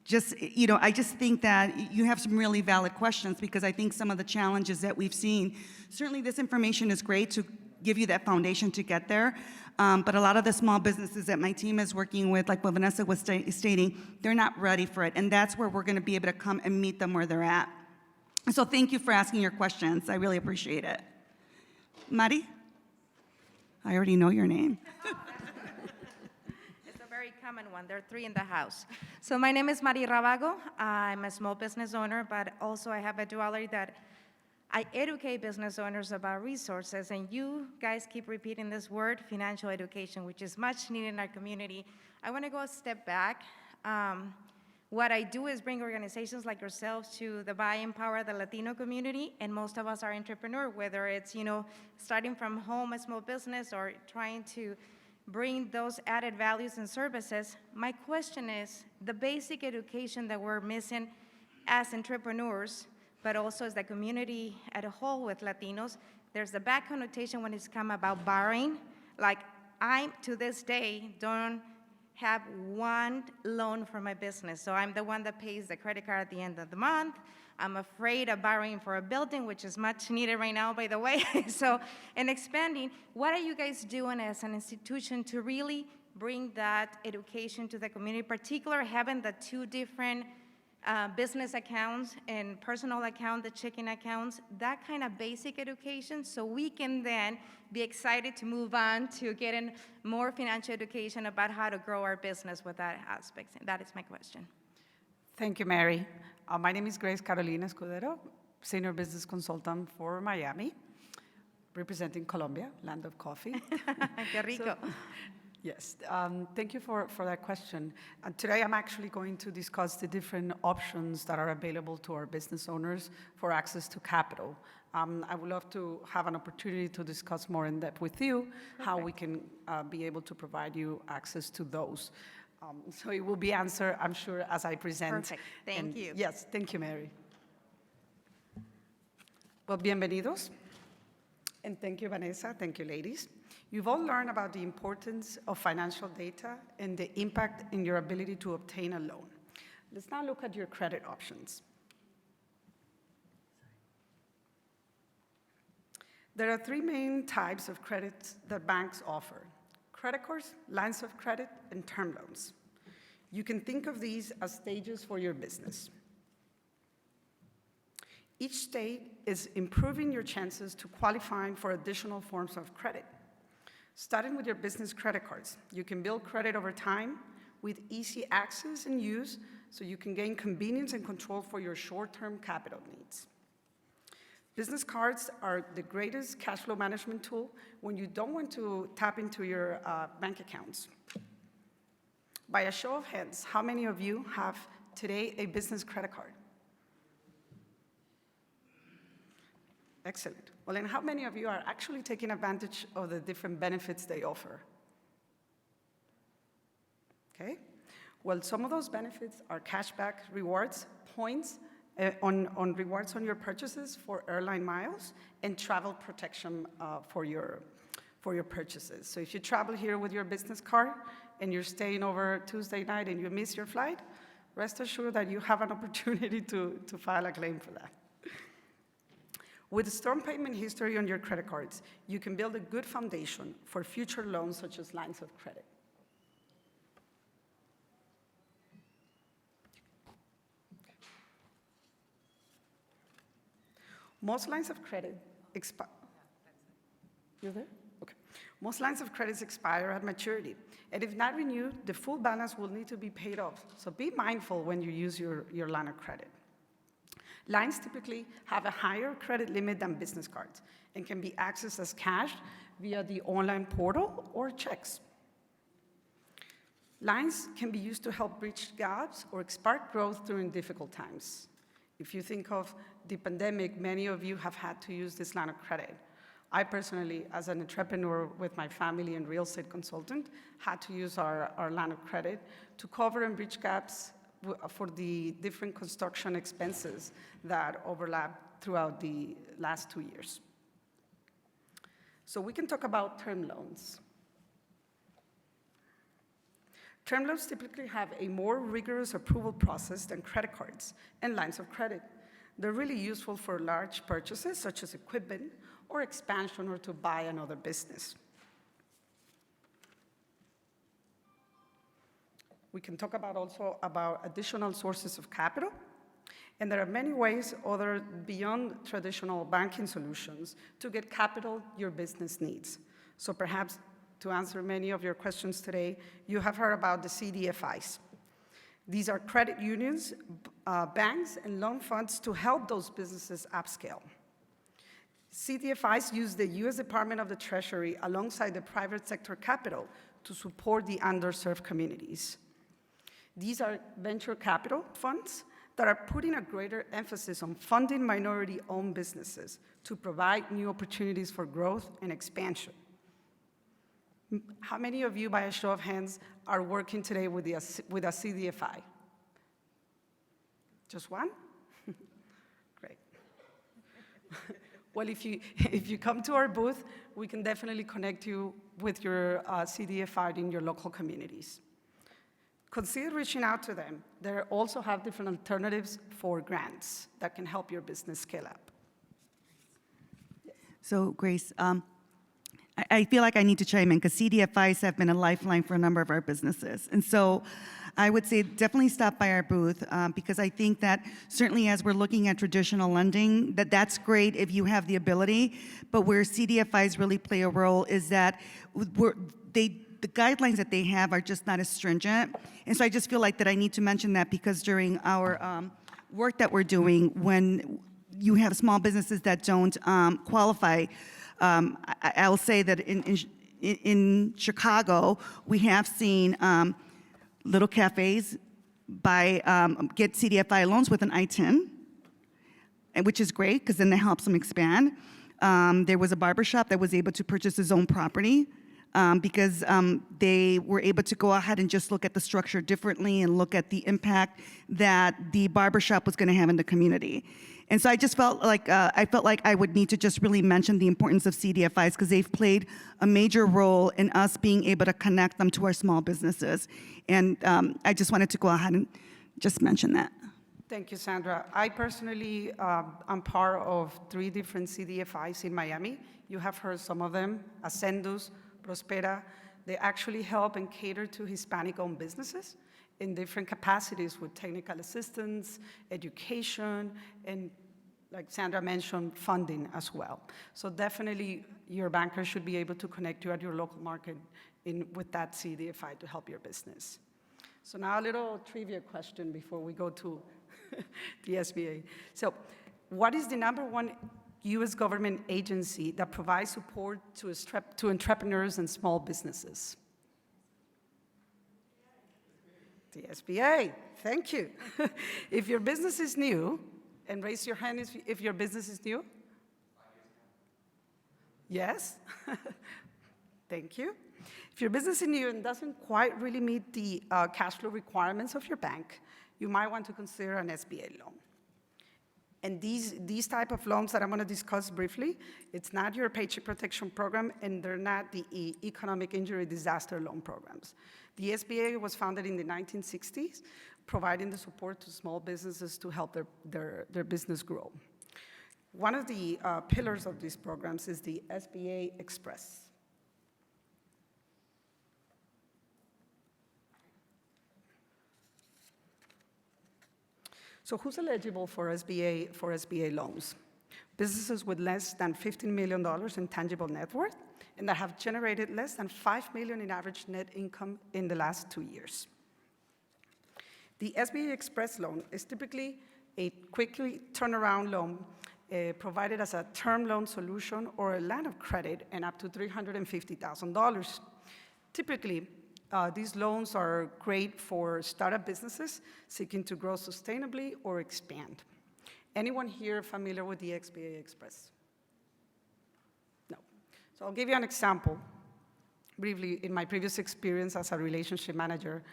just, you know, I just think that you have some really valid questions, because I think some of the challenges that we've seen, certainly this information is great to give you that foundation to get there. But a lot of the small businesses that my team is working with, like what Vanessa was stating, they're not ready for it. And that's where we're going to be able to come and meet them where they're at. So thank you for asking your questions. I really appreciate it. Mari? I already know your name. It's a very common one. There are three in the house. So my name is Mari Rabago. I'm a small business owner, but also I have a duality that I educate business owners about resources, and you guys keep repeating this word, financial education, which is much needed in our community. I want to go a step back. What I do is bring organizations like yourselves to the buy and power the Latino community, and most of us are entrepreneurs, whether it's, you know, starting from home, a small business, or trying to bring those added values and services. My question is, the basic education that we're missing as entrepreneurs, but also as the community as a whole with Latinos, there's the bad connotation when it's come about borrowing. Like, I, to this day, don't have one loan for my business. So I'm the one that pays the credit card at the end of the month. I'm afraid of borrowing for a building, which is much needed right now, by the way. So, and expanding, what are you guys doing as an institution to really bring that education to the community, particularly having the two different business accounts and personal account, the checking accounts, that kind of basic education, so we can then be excited to move on to getting more financial education about how to grow our business with that aspect. And that is my question. Thank you, Mary. My name is Grace Carolina Escudero, Senior Business Consultant for Miami, representing Colombia, land of coffee. Qué rico. Yes, thank you for that question. Today I'm actually going to discuss the different options that are available to our business owners for access to capital. I would love to have an opportunity to discuss more in depth with you how we can be able to provide you access to those. So it will be answered, I'm sure, as I present. Perfect. Thank you. Yes, thank you, Mary. Well, bienvenidos. And thank you, Vanessa. Thank you, ladies. You've all learned about the importance of financial data and the impact in your ability to obtain a loan. Let's now look at your credit options. There are three main types of credit that banks offer: credit cards, lines of credit, and term loans. You can think of these as stages for your business. Each stage is improving your chances to qualifying for additional forms of credit. Starting with your business credit cards, you can build credit over time with easy access and use, so you can gain convenience and control for your short-term capital needs. Business cards are the greatest cash flow management tool when you don't want to tap into your bank accounts. By a show of hands, how many of you have today a business credit card? Excellent. Well, and how many of you are actually taking advantage of the different benefits they offer? Okay. Well, some of those benefits are cashback rewards, points on rewards on your purchases for airline miles, and travel protection for your purchases. So if you travel here with your business card and you're staying over Tuesday night and you miss your flight, rest assured that you have an opportunity to file a claim for that. With a strong payment history on your credit cards, you can build a good foundation for future loans such as lines of credit. Most lines of credit expire. You there? Okay. Most lines of credit expire at maturity, and if not renewed, the full balance will need to be paid off. So be mindful when you use your line of credit. Lines typically have a higher credit limit than business cards and can be accessed as cash via the online portal or checks. Lines can be used to help bridge gaps or spark growth during difficult times. If you think of the pandemic, many of you have had to use this line of credit. I personally, as an entrepreneur with my family and real estate consultant, had to use our line of credit to cover and bridge gaps for the different construction expenses that overlap throughout the last 2 years. So we can talk about term loans. Term loans typically have a more rigorous approval process than credit cards and lines of credit. They're really useful for large purchases, such as equipment or expansion or to buy another business. We can talk also about additional sources of capital, and there are many ways other beyond traditional banking solutions to get capital your business needs. So perhaps to answer many of your questions today, you have heard about the CDFIs. These are credit unions, banks, and loan funds to help those businesses upscale. CDFIs use the U.S. Department of the Treasury alongside the private sector capital to support the underserved communities. These are venture capital funds that are putting a greater emphasis on funding minority-owned businesses to provide new opportunities for growth and expansion. How many of you, by a show of hands, are working today with a CDFI? Just one? Great. Well, if you come to our booth, we can definitely connect you with your CDFI in your local communities. Consider reaching out to them. They also have different alternatives for grants that can help your business scale up. So, Grace, I feel like I need to chime in because CDFIs have been a lifeline for a number of our businesses. And so I would say definitely stop by our booth because I think that certainly as we're looking at traditional lending, that's great if you have the ability, but where CDFIs really play a role is that the guidelines that they have are just not as stringent. And so I just feel like that I need to mention that because during our work that we're doing, when you have small businesses that don't qualify, I'll say that in Chicago, we have seen little cafes get CDFI loans with an I-10, which is great because then that helps them expand. There was a barbershop that was able to purchase his own property because they were able to go ahead and just look at the structure differently and look at the impact that the barbershop was going to have in the community. And so I just felt like I would need to just really mention the importance of CDFIs because they've played a major role in us being able to connect them to our small businesses. And I just wanted to go ahead and just mention that. Thank you, Sandra. I personally am part of 3 different CDFIs in Miami. You have heard some of them, Ascendos Prospera. They actually help and cater to Hispanic-owned businesses in different capacities with technical assistance, education, and like Sandra mentioned, funding as well. So definitely your banker should be able to connect you at your local market with that CDFI to help your business. So now a little trivia question before we go to the SBA. So what is the #1 U.S. government agency that provides support to entrepreneurs and small businesses? The SBA, thank you. If your business is new, and raise your hand if your business is new. Yes? Thank you. If your business is new and doesn't quite really meet the cash flow requirements of your bank, you might want to consider an SBA loan. And these type of loans that I'm going to discuss briefly, it's not your Paycheck Protection Program, and they're not the Economic Injury Disaster Loan Programs. The SBA was founded in the 1960s, providing the support to small businesses to help their business grow. One of the pillars of these programs is the SBA Express. So who's eligible for SBA loans? Businesses with less than $15 million in tangible net worth and that have generated less than $5 million in average net income in the last 2 years. The SBA Express loan is typically a quickly turnaround loan provided as a term loan solution or a line of credit and up to $350,000. Typically, these loans are great for startup businesses seeking to grow sustainably or expand. Anyone here familiar with the SBA Express? No. So I'll give you an example. Briefly, in my previous experience as a relationship manager,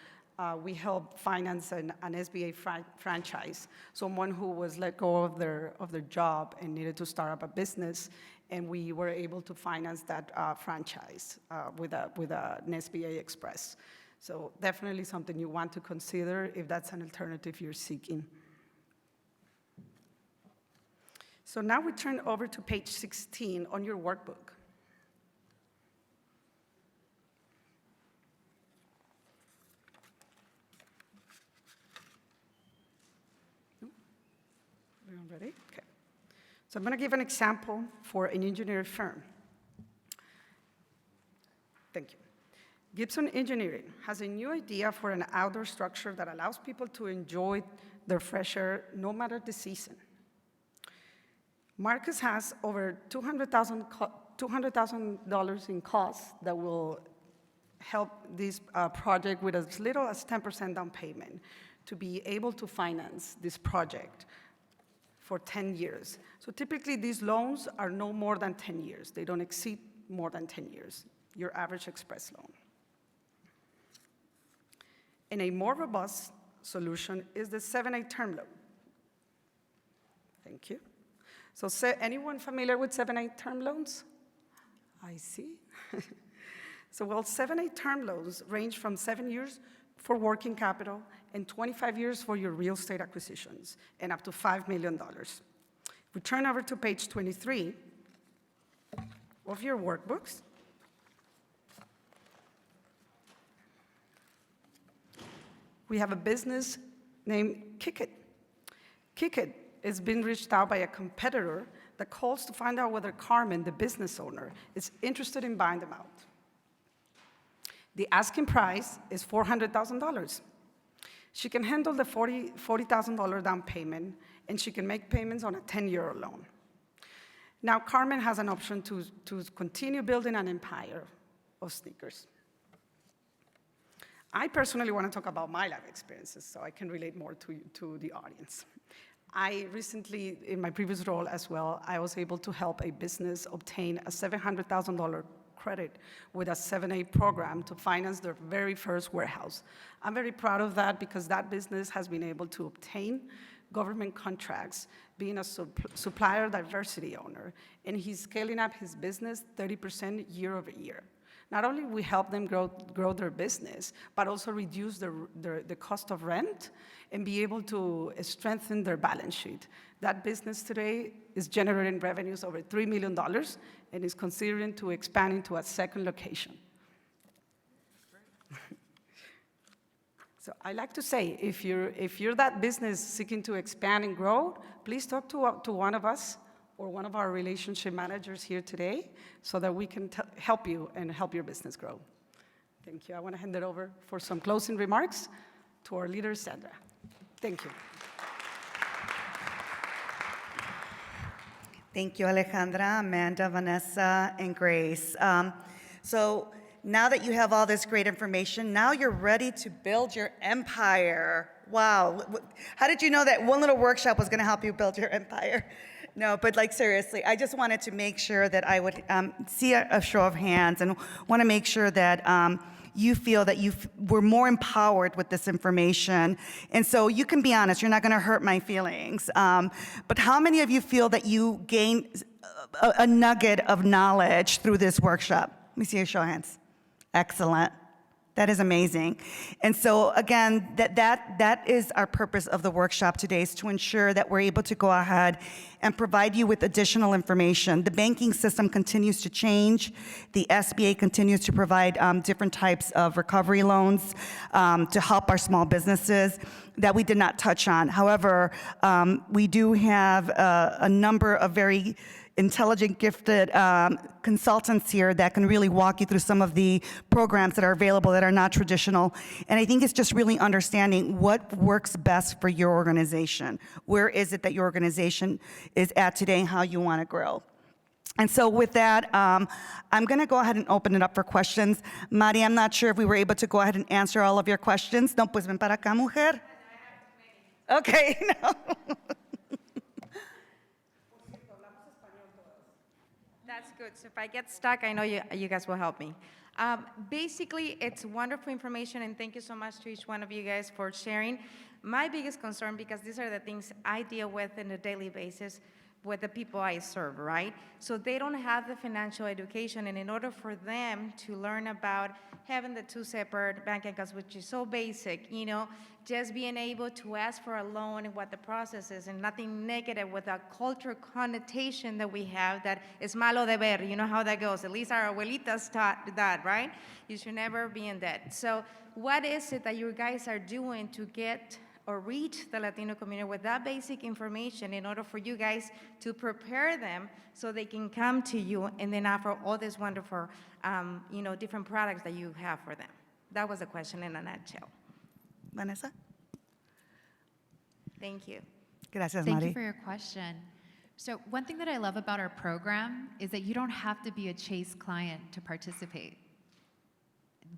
we helped finance an SBA franchise, someone who was let go of their job and needed to start up a business, and we were able to finance that franchise with an SBA Express. So definitely something you want to consider if that's an alternative you're seeking. So now we turn over to page 16 on your workbook. Everyone ready? Okay. So I'm going to give an example for an engineering firm. Thank you. Gibson Engineering has a new idea for an outdoor structure that allows people to enjoy their fresh air no matter the season. Marcus has over $200,000 in costs that will help this project with as little as 10% down payment to be able to finance this project for 10 years. So typically these loans are no more than 10 years. They don't exceed more than 10 years, your average Express loan. And a more robust solution is the 7(a) term loan. Thank you. So anyone familiar with 7(a) term loans? I see. So, well, 7(a) term loans range from 7 years for working capital and 25 years for your real estate acquisitions, and up to $5 million. We turn over to page 23 of your workbooks. We have a business named Kick It. Kick It is being reached out by a competitor that calls to find out whether Carmen, the business owner, is interested in buying them out. The asking price is $400,000. She can handle the $40,000 down payment, and she can make payments on a 10-year loan. Now, Carmen has an option to continue building an empire of sneakers. I personally want to talk about my life experiences so I can relate more to the audience. I recently, in my previous role as well, I was able to help a business obtain a $700,000 credit with a 7(a) program to finance their very first warehouse. I'm very proud of that because that business has been able to obtain government contracts, being a supplier diversity owner, and he's scaling up his business 30% year over year. Not only we help them grow their business, but also reduce the cost of rent and be able to strengthen their balance sheet. That business today is generating revenues over $3 million and is considering to expand into a second location. So I like to say, if you're that business seeking to expand and grow, please talk to one of us or one of our relationship managers here today so that we can help you and help your business grow. Thank you. I want to hand it over for some closing remarks to our leader, Sandra. Thank you. Thank you, Alejandra, Amanda, Vanessa, and Grace. So now that you have all this great information, now you're ready to build your empire. Wow. How did you know that one little workshop was going to help you build your empire? No, but like seriously, I just wanted to make sure that I would see a show of hands and want to make sure that you feel that you were more empowered with this information. And so you can be honest, you're not going to hurt my feelings. But how many of you feel that you gained a nugget of knowledge through this workshop? Let me see a show of hands. Excellent. That is amazing. And so again, that is our purpose of the workshop today, is to ensure that we're able to go ahead and provide you with additional information. The banking system continues to change. The SBA continues to provide different types of recovery loans to help our small businesses that we did not touch on. However, we do have a number of very intelligent, gifted consultants here that can really walk you through some of the programs that are available that are not traditional. And I think it's just really understanding what works best for your organization. Where is it that your organization is at today and how you want to grow? And so with that, I'm going to go ahead and open it up for questions. Mari, I'm not sure if we were able to go ahead and answer all of your questions. No, pues ven para acá, mujer. Okay, no. That's good. So if I get stuck, I know you guys will help me. Basically, it's wonderful information, and thank you so much to each one of you guys for sharing. My biggest concern, because these are the things I deal with on a daily basis with the people I serve, right? So they don't have the financial education, and in order for them to learn about having the two separate bank accounts, which is so basic, you know, just being able to ask for a loan and what the process is, and nothing negative with a cultural connotation that we have that is malo de ver, you know how that goes. At least our abuelitas taught that, right? You should never be in debt. So what is it that you guys are doing to get or reach the Latino community with that basic information in order for you guys to prepare them so they can come to you and then offer all these wonderful, you know, different products that you have for them? That was the question in a nutshell. Vanessa? Thank you. Gracias, Thank Mari. you for your question. So one thing that I love about our program is that you don't have to be a Chase client to participate,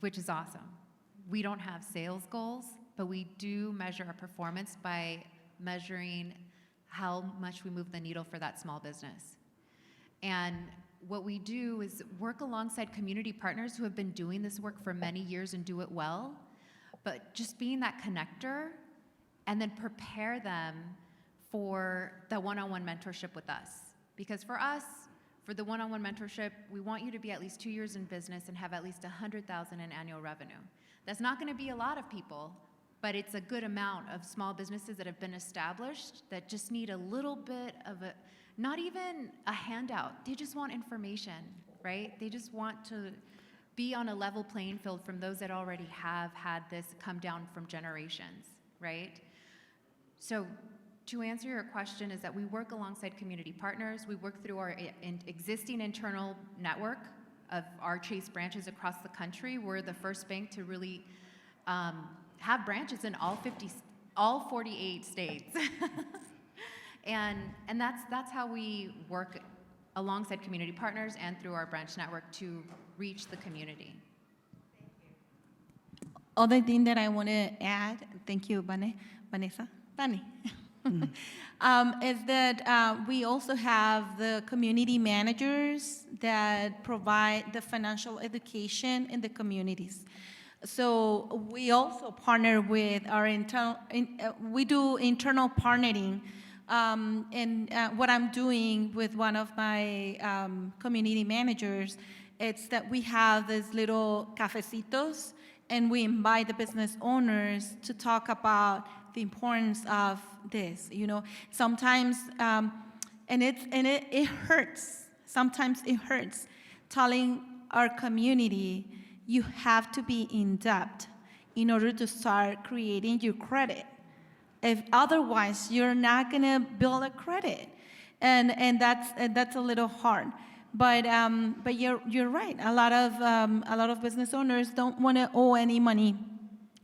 which is awesome. We don't have sales goals, but we do measure our performance by measuring how much we move the needle for that small business. And what we do is work alongside community partners who have been doing this work for many years and do it well, but just being that connector and then prepare them for the one-on-one mentorship with us. Because for us, for the one-on-one mentorship, we want you to be at least 2 years in business and have at least 100,000 in annual revenue. That's not going to be a lot of people, but it's a good amount of small businesses that have been established that just need a little bit of a, not even a handout. They just want information, right? They just want to be on a level playing field from those that already have had this come down from generations, right? So to answer your question is that we work alongside community partners. We work through our existing internal network of our Chase branches across the country. We're the first bank to really have branches in all 48 states. and that's how we work alongside community partners and through our branch network to reach the community. Other thing that I want to add, thank you, Vanessa, Dani, is that we also have the community managers that provide the financial education in the communities. So we also partner with our we do internal partnering. And what I'm doing with one of my community managers, it's that we have these little cafecitos, and we invite the business owners to talk about the importance of this. You know, sometimes, and it hurts. Sometimes it hurts telling our community, you have to be in debt in order to start creating your credit. If otherwise, you're not gonna build a credit, and that's a little hard. But you're right. A lot of business owners don't want to owe any money,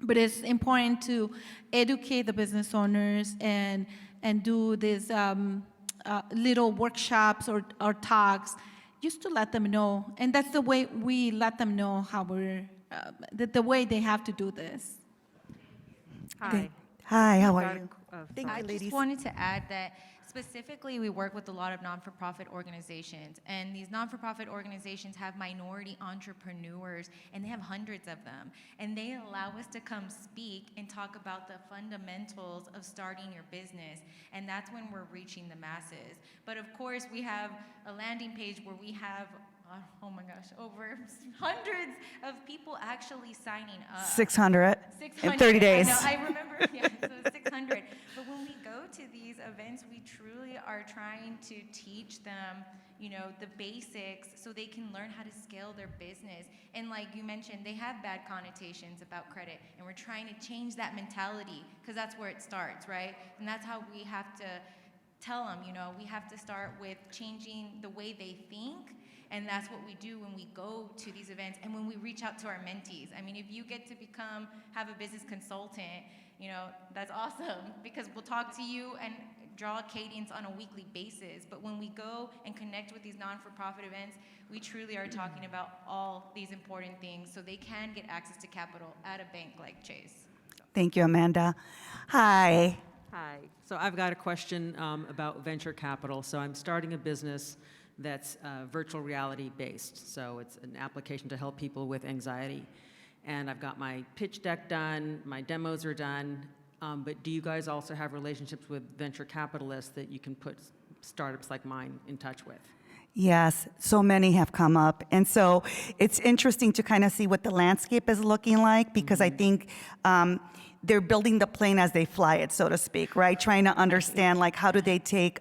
but it's important to educate the business owners and do these little workshops or talks, just to let them know. And that's the way we let them know how we're the way they have to do this. Hi. Hi, how are Got you? a- Thank I you, ladies. just wanted to add that specifically we work with a lot of non-for-profit organizations, and these non-for-profit organizations have minority entrepreneurs, and they have hundreds of them, and they allow us to come speak and talk about the fundamentals of starting your business, and that's when we're reaching the masses. But of course, we have a landing page where we have oh my gosh, over hundreds of people actually signing up. 600 in 600. 30 days. I remember, yeah, so 600. But when we go to these events, we truly are trying to teach them, you know, the basics so they can learn how to scale their business. And like you mentioned, they have bad connotations about credit, and we're trying to change that mentality, because that's where it starts, right? And that's how we have to tell them, you know, we have to start with changing the way they think. And that's what we do when we go to these events and when we reach out to our mentees. I mean, if you get to have a business consultant, you know, that's awesome, because we'll talk to you and draw a cadence on a weekly basis. But when we go and connect with these non-for-profit events, we truly are talking about all these important things so they can get access to capital at a bank like Chase. Thank you, Amanda. Hi. Hi. So I've got a question about venture capital. So I'm starting a business that's virtual reality based. So it's an application to help people with anxiety. And I've got my pitch deck done, my demos are done, but do you guys also have relationships with venture capitalists that you can put startups like mine in touch with? Yes, so many have come up. And so it's interesting to kind of see what the landscape is looking like, because I think they're building the plane as they fly it, so to speak, right? Trying to understand, like, how do they take,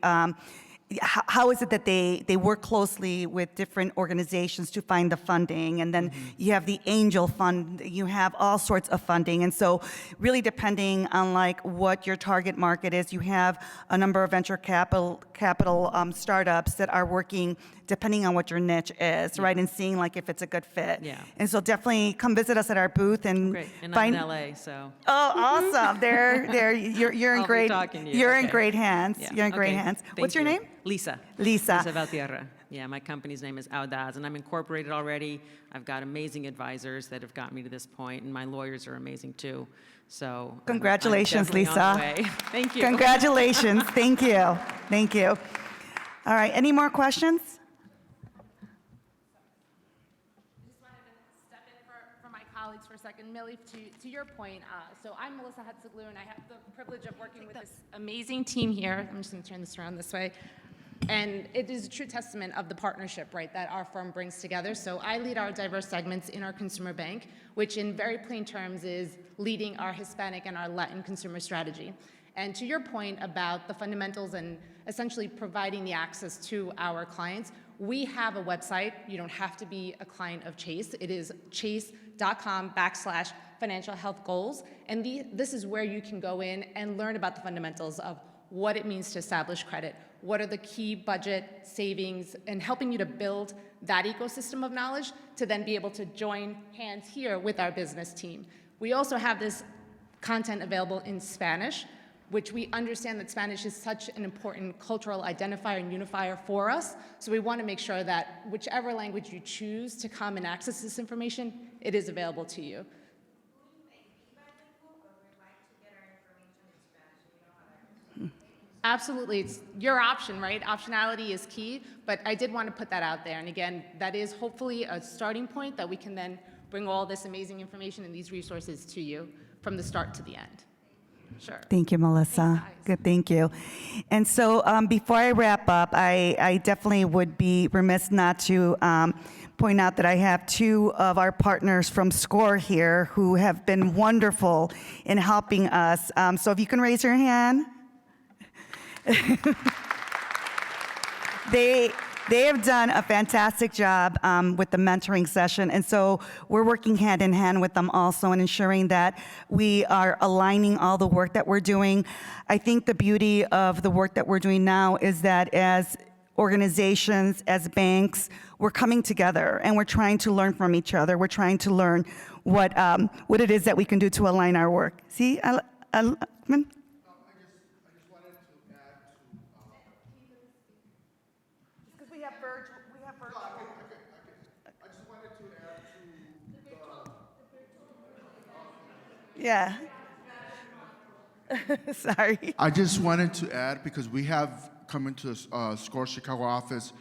how is it that they work closely with different organizations to find the funding? And then you have the angel fund, you have all sorts of funding. And so really depending on like what your target market is, you have a number of venture capital startups that are working depending on what your niche is, right? And seeing like if it's a good fit. Yeah. And so definitely come visit us at our booth and Great, and find. I'm in LA, so. Oh, awesome! You're in I'll be great. talking to you, You're in okay. great hands. Yeah, You're in great okay, hands. thank What's your you. name? Lisa. Lisa. Lisa Valtierra. Yeah, my company's name is Audaz, and I'm incorporated already. I've got amazing advisors that have gotten me to this point, and my lawyers are amazing too. So Congratulations, I'm definitely on the Lisa. way. Thank you. Congratulations. Thank you. Thank you. All right. Any more questions? Just wanted to step in for my colleagues for a second. Millie, to your point, so I'm Melissa Hutziglu, and I have the privilege of working with this amazing team here. I'm just going to turn this around this way. And it is a true testament of the partnership, right, that our firm brings together. So I lead our diverse segments in our consumer bank, which in very plain terms is leading our Hispanic and our Latin consumer strategy. And to your point about the fundamentals and essentially providing the access to our clients, we have a website. You don't have to be a client of Chase. It is chase.com/financial health goals. And this is where you can go in and learn about the fundamentals of what it means to establish credit, what are the key budget savings, and helping you to build that ecosystem of knowledge to then be able to join hands here with our business team. We also have this content available in Spanish, which we understand that Spanish is such an important cultural identifier and unifier for us. So we want to make sure that whichever language you choose to come and access this information, it is available to you. Absolutely, it's your option, right? Optionality is key, but I did want to put that out there. And again, that is hopefully a starting point that we can then bring all this amazing information and these resources to you from the start to the end. Sure. Thank you, Melissa. Thanks, guys. Good, thank you. And so before I wrap up, I definitely would be remiss not to point out that I have two of our partners from SCORE here who have been wonderful in helping us. So if you can raise your hand. They have done a fantastic job with the mentoring session, and so we're working hand in hand with them also and ensuring that we are aligning all the work that we're doing. I think the beauty of the work that we're doing now is that as organizations, as banks, we're coming together and we're trying to learn from each other. We're trying to learn what it is that we can do to align our work. See, yeah. Sorry. I just wanted to add, because we have come into the SCORE Chicago office,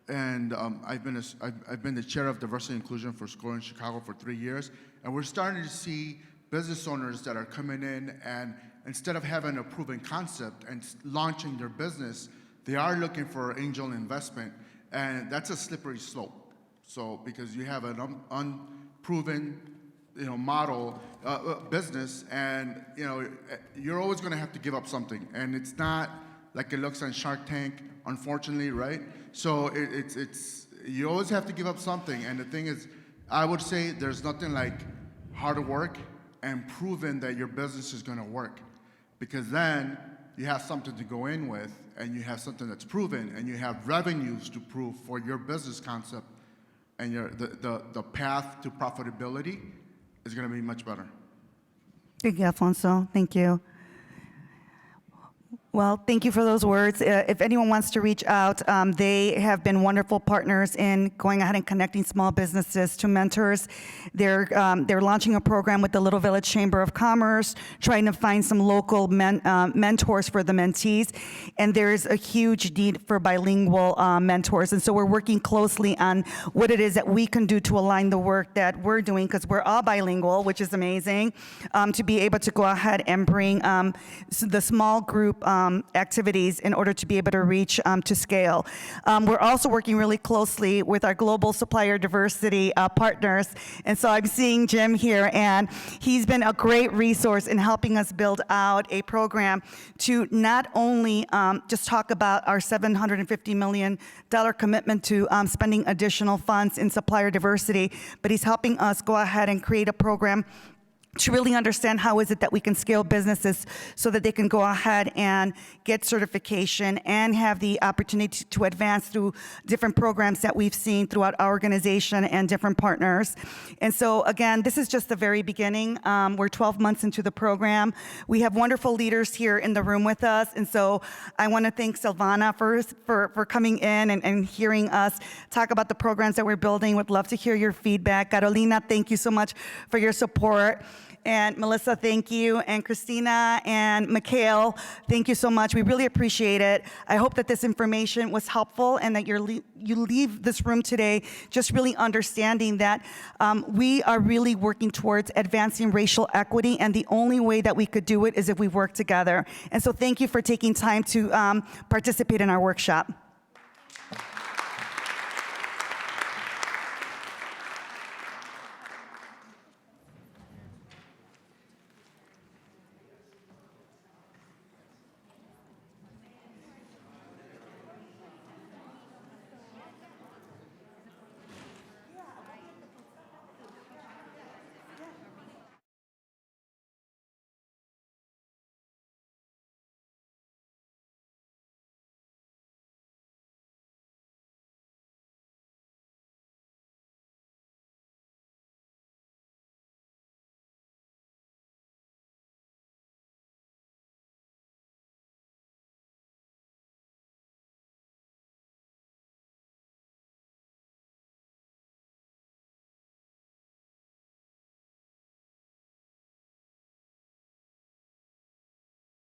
and I've been the chair of diversity and inclusion for SCORE in Chicago for 3 years, and we're starting to see business owners that are coming in, and instead of having a proven concept and launching their business, they are looking for angel investment, and that's a slippery slope. So because you have an unproven model business, and you're always going to have to give up something, and it's not like it looks on Shark Tank, unfortunately, right? So it's you always have to give up something, and the thing is, I would say there's nothing like hard work and proving that your business is going to work, because then you have something to go in with, and you have something that's proven, and you have revenues to prove for your business concept, and the path to profitability is going to be much better. Thank you, Alfonso. Thank you. Well, thank you for those words. If anyone wants to reach out, they have been wonderful partners in going ahead and connecting small businesses to mentors. They're launching a program with the Little Village Chamber of Commerce, trying to find some local mentors for the mentees. And there's a huge need for bilingual mentors. And so we're working closely on what it is that we can do to align the work that we're doing, because we're all bilingual, which is amazing, to be able to go ahead and bring the small group activities in order to be able to reach to scale. We're also working really closely with our global supplier diversity partners. And so I'm seeing Jim here, and he's been a great resource in helping us build out a program to not only just talk about our $750 million commitment to spending additional funds in supplier diversity, but he's helping us go ahead and create a program to really understand how is it that we can scale businesses so that they can go ahead and get certification and have the opportunity to advance through different programs that we've seen throughout our organization and different partners. And so again, this is just the very beginning. We're 12 months into the program. We have wonderful leaders here in the room with us. And so I want to thank Silvana for coming in and hearing us talk about the programs that we're building. Would love to hear your feedback. Carolina, thank you so much for your support. And Melissa, thank you. And Christina and Mikhail, thank you so much. We really appreciate it. I hope that this information was helpful and that you leave this room today just really understanding that we are really working towards advancing racial equity, and the only way that we could do it is if we work together. And so thank you for taking time to participate in our workshop.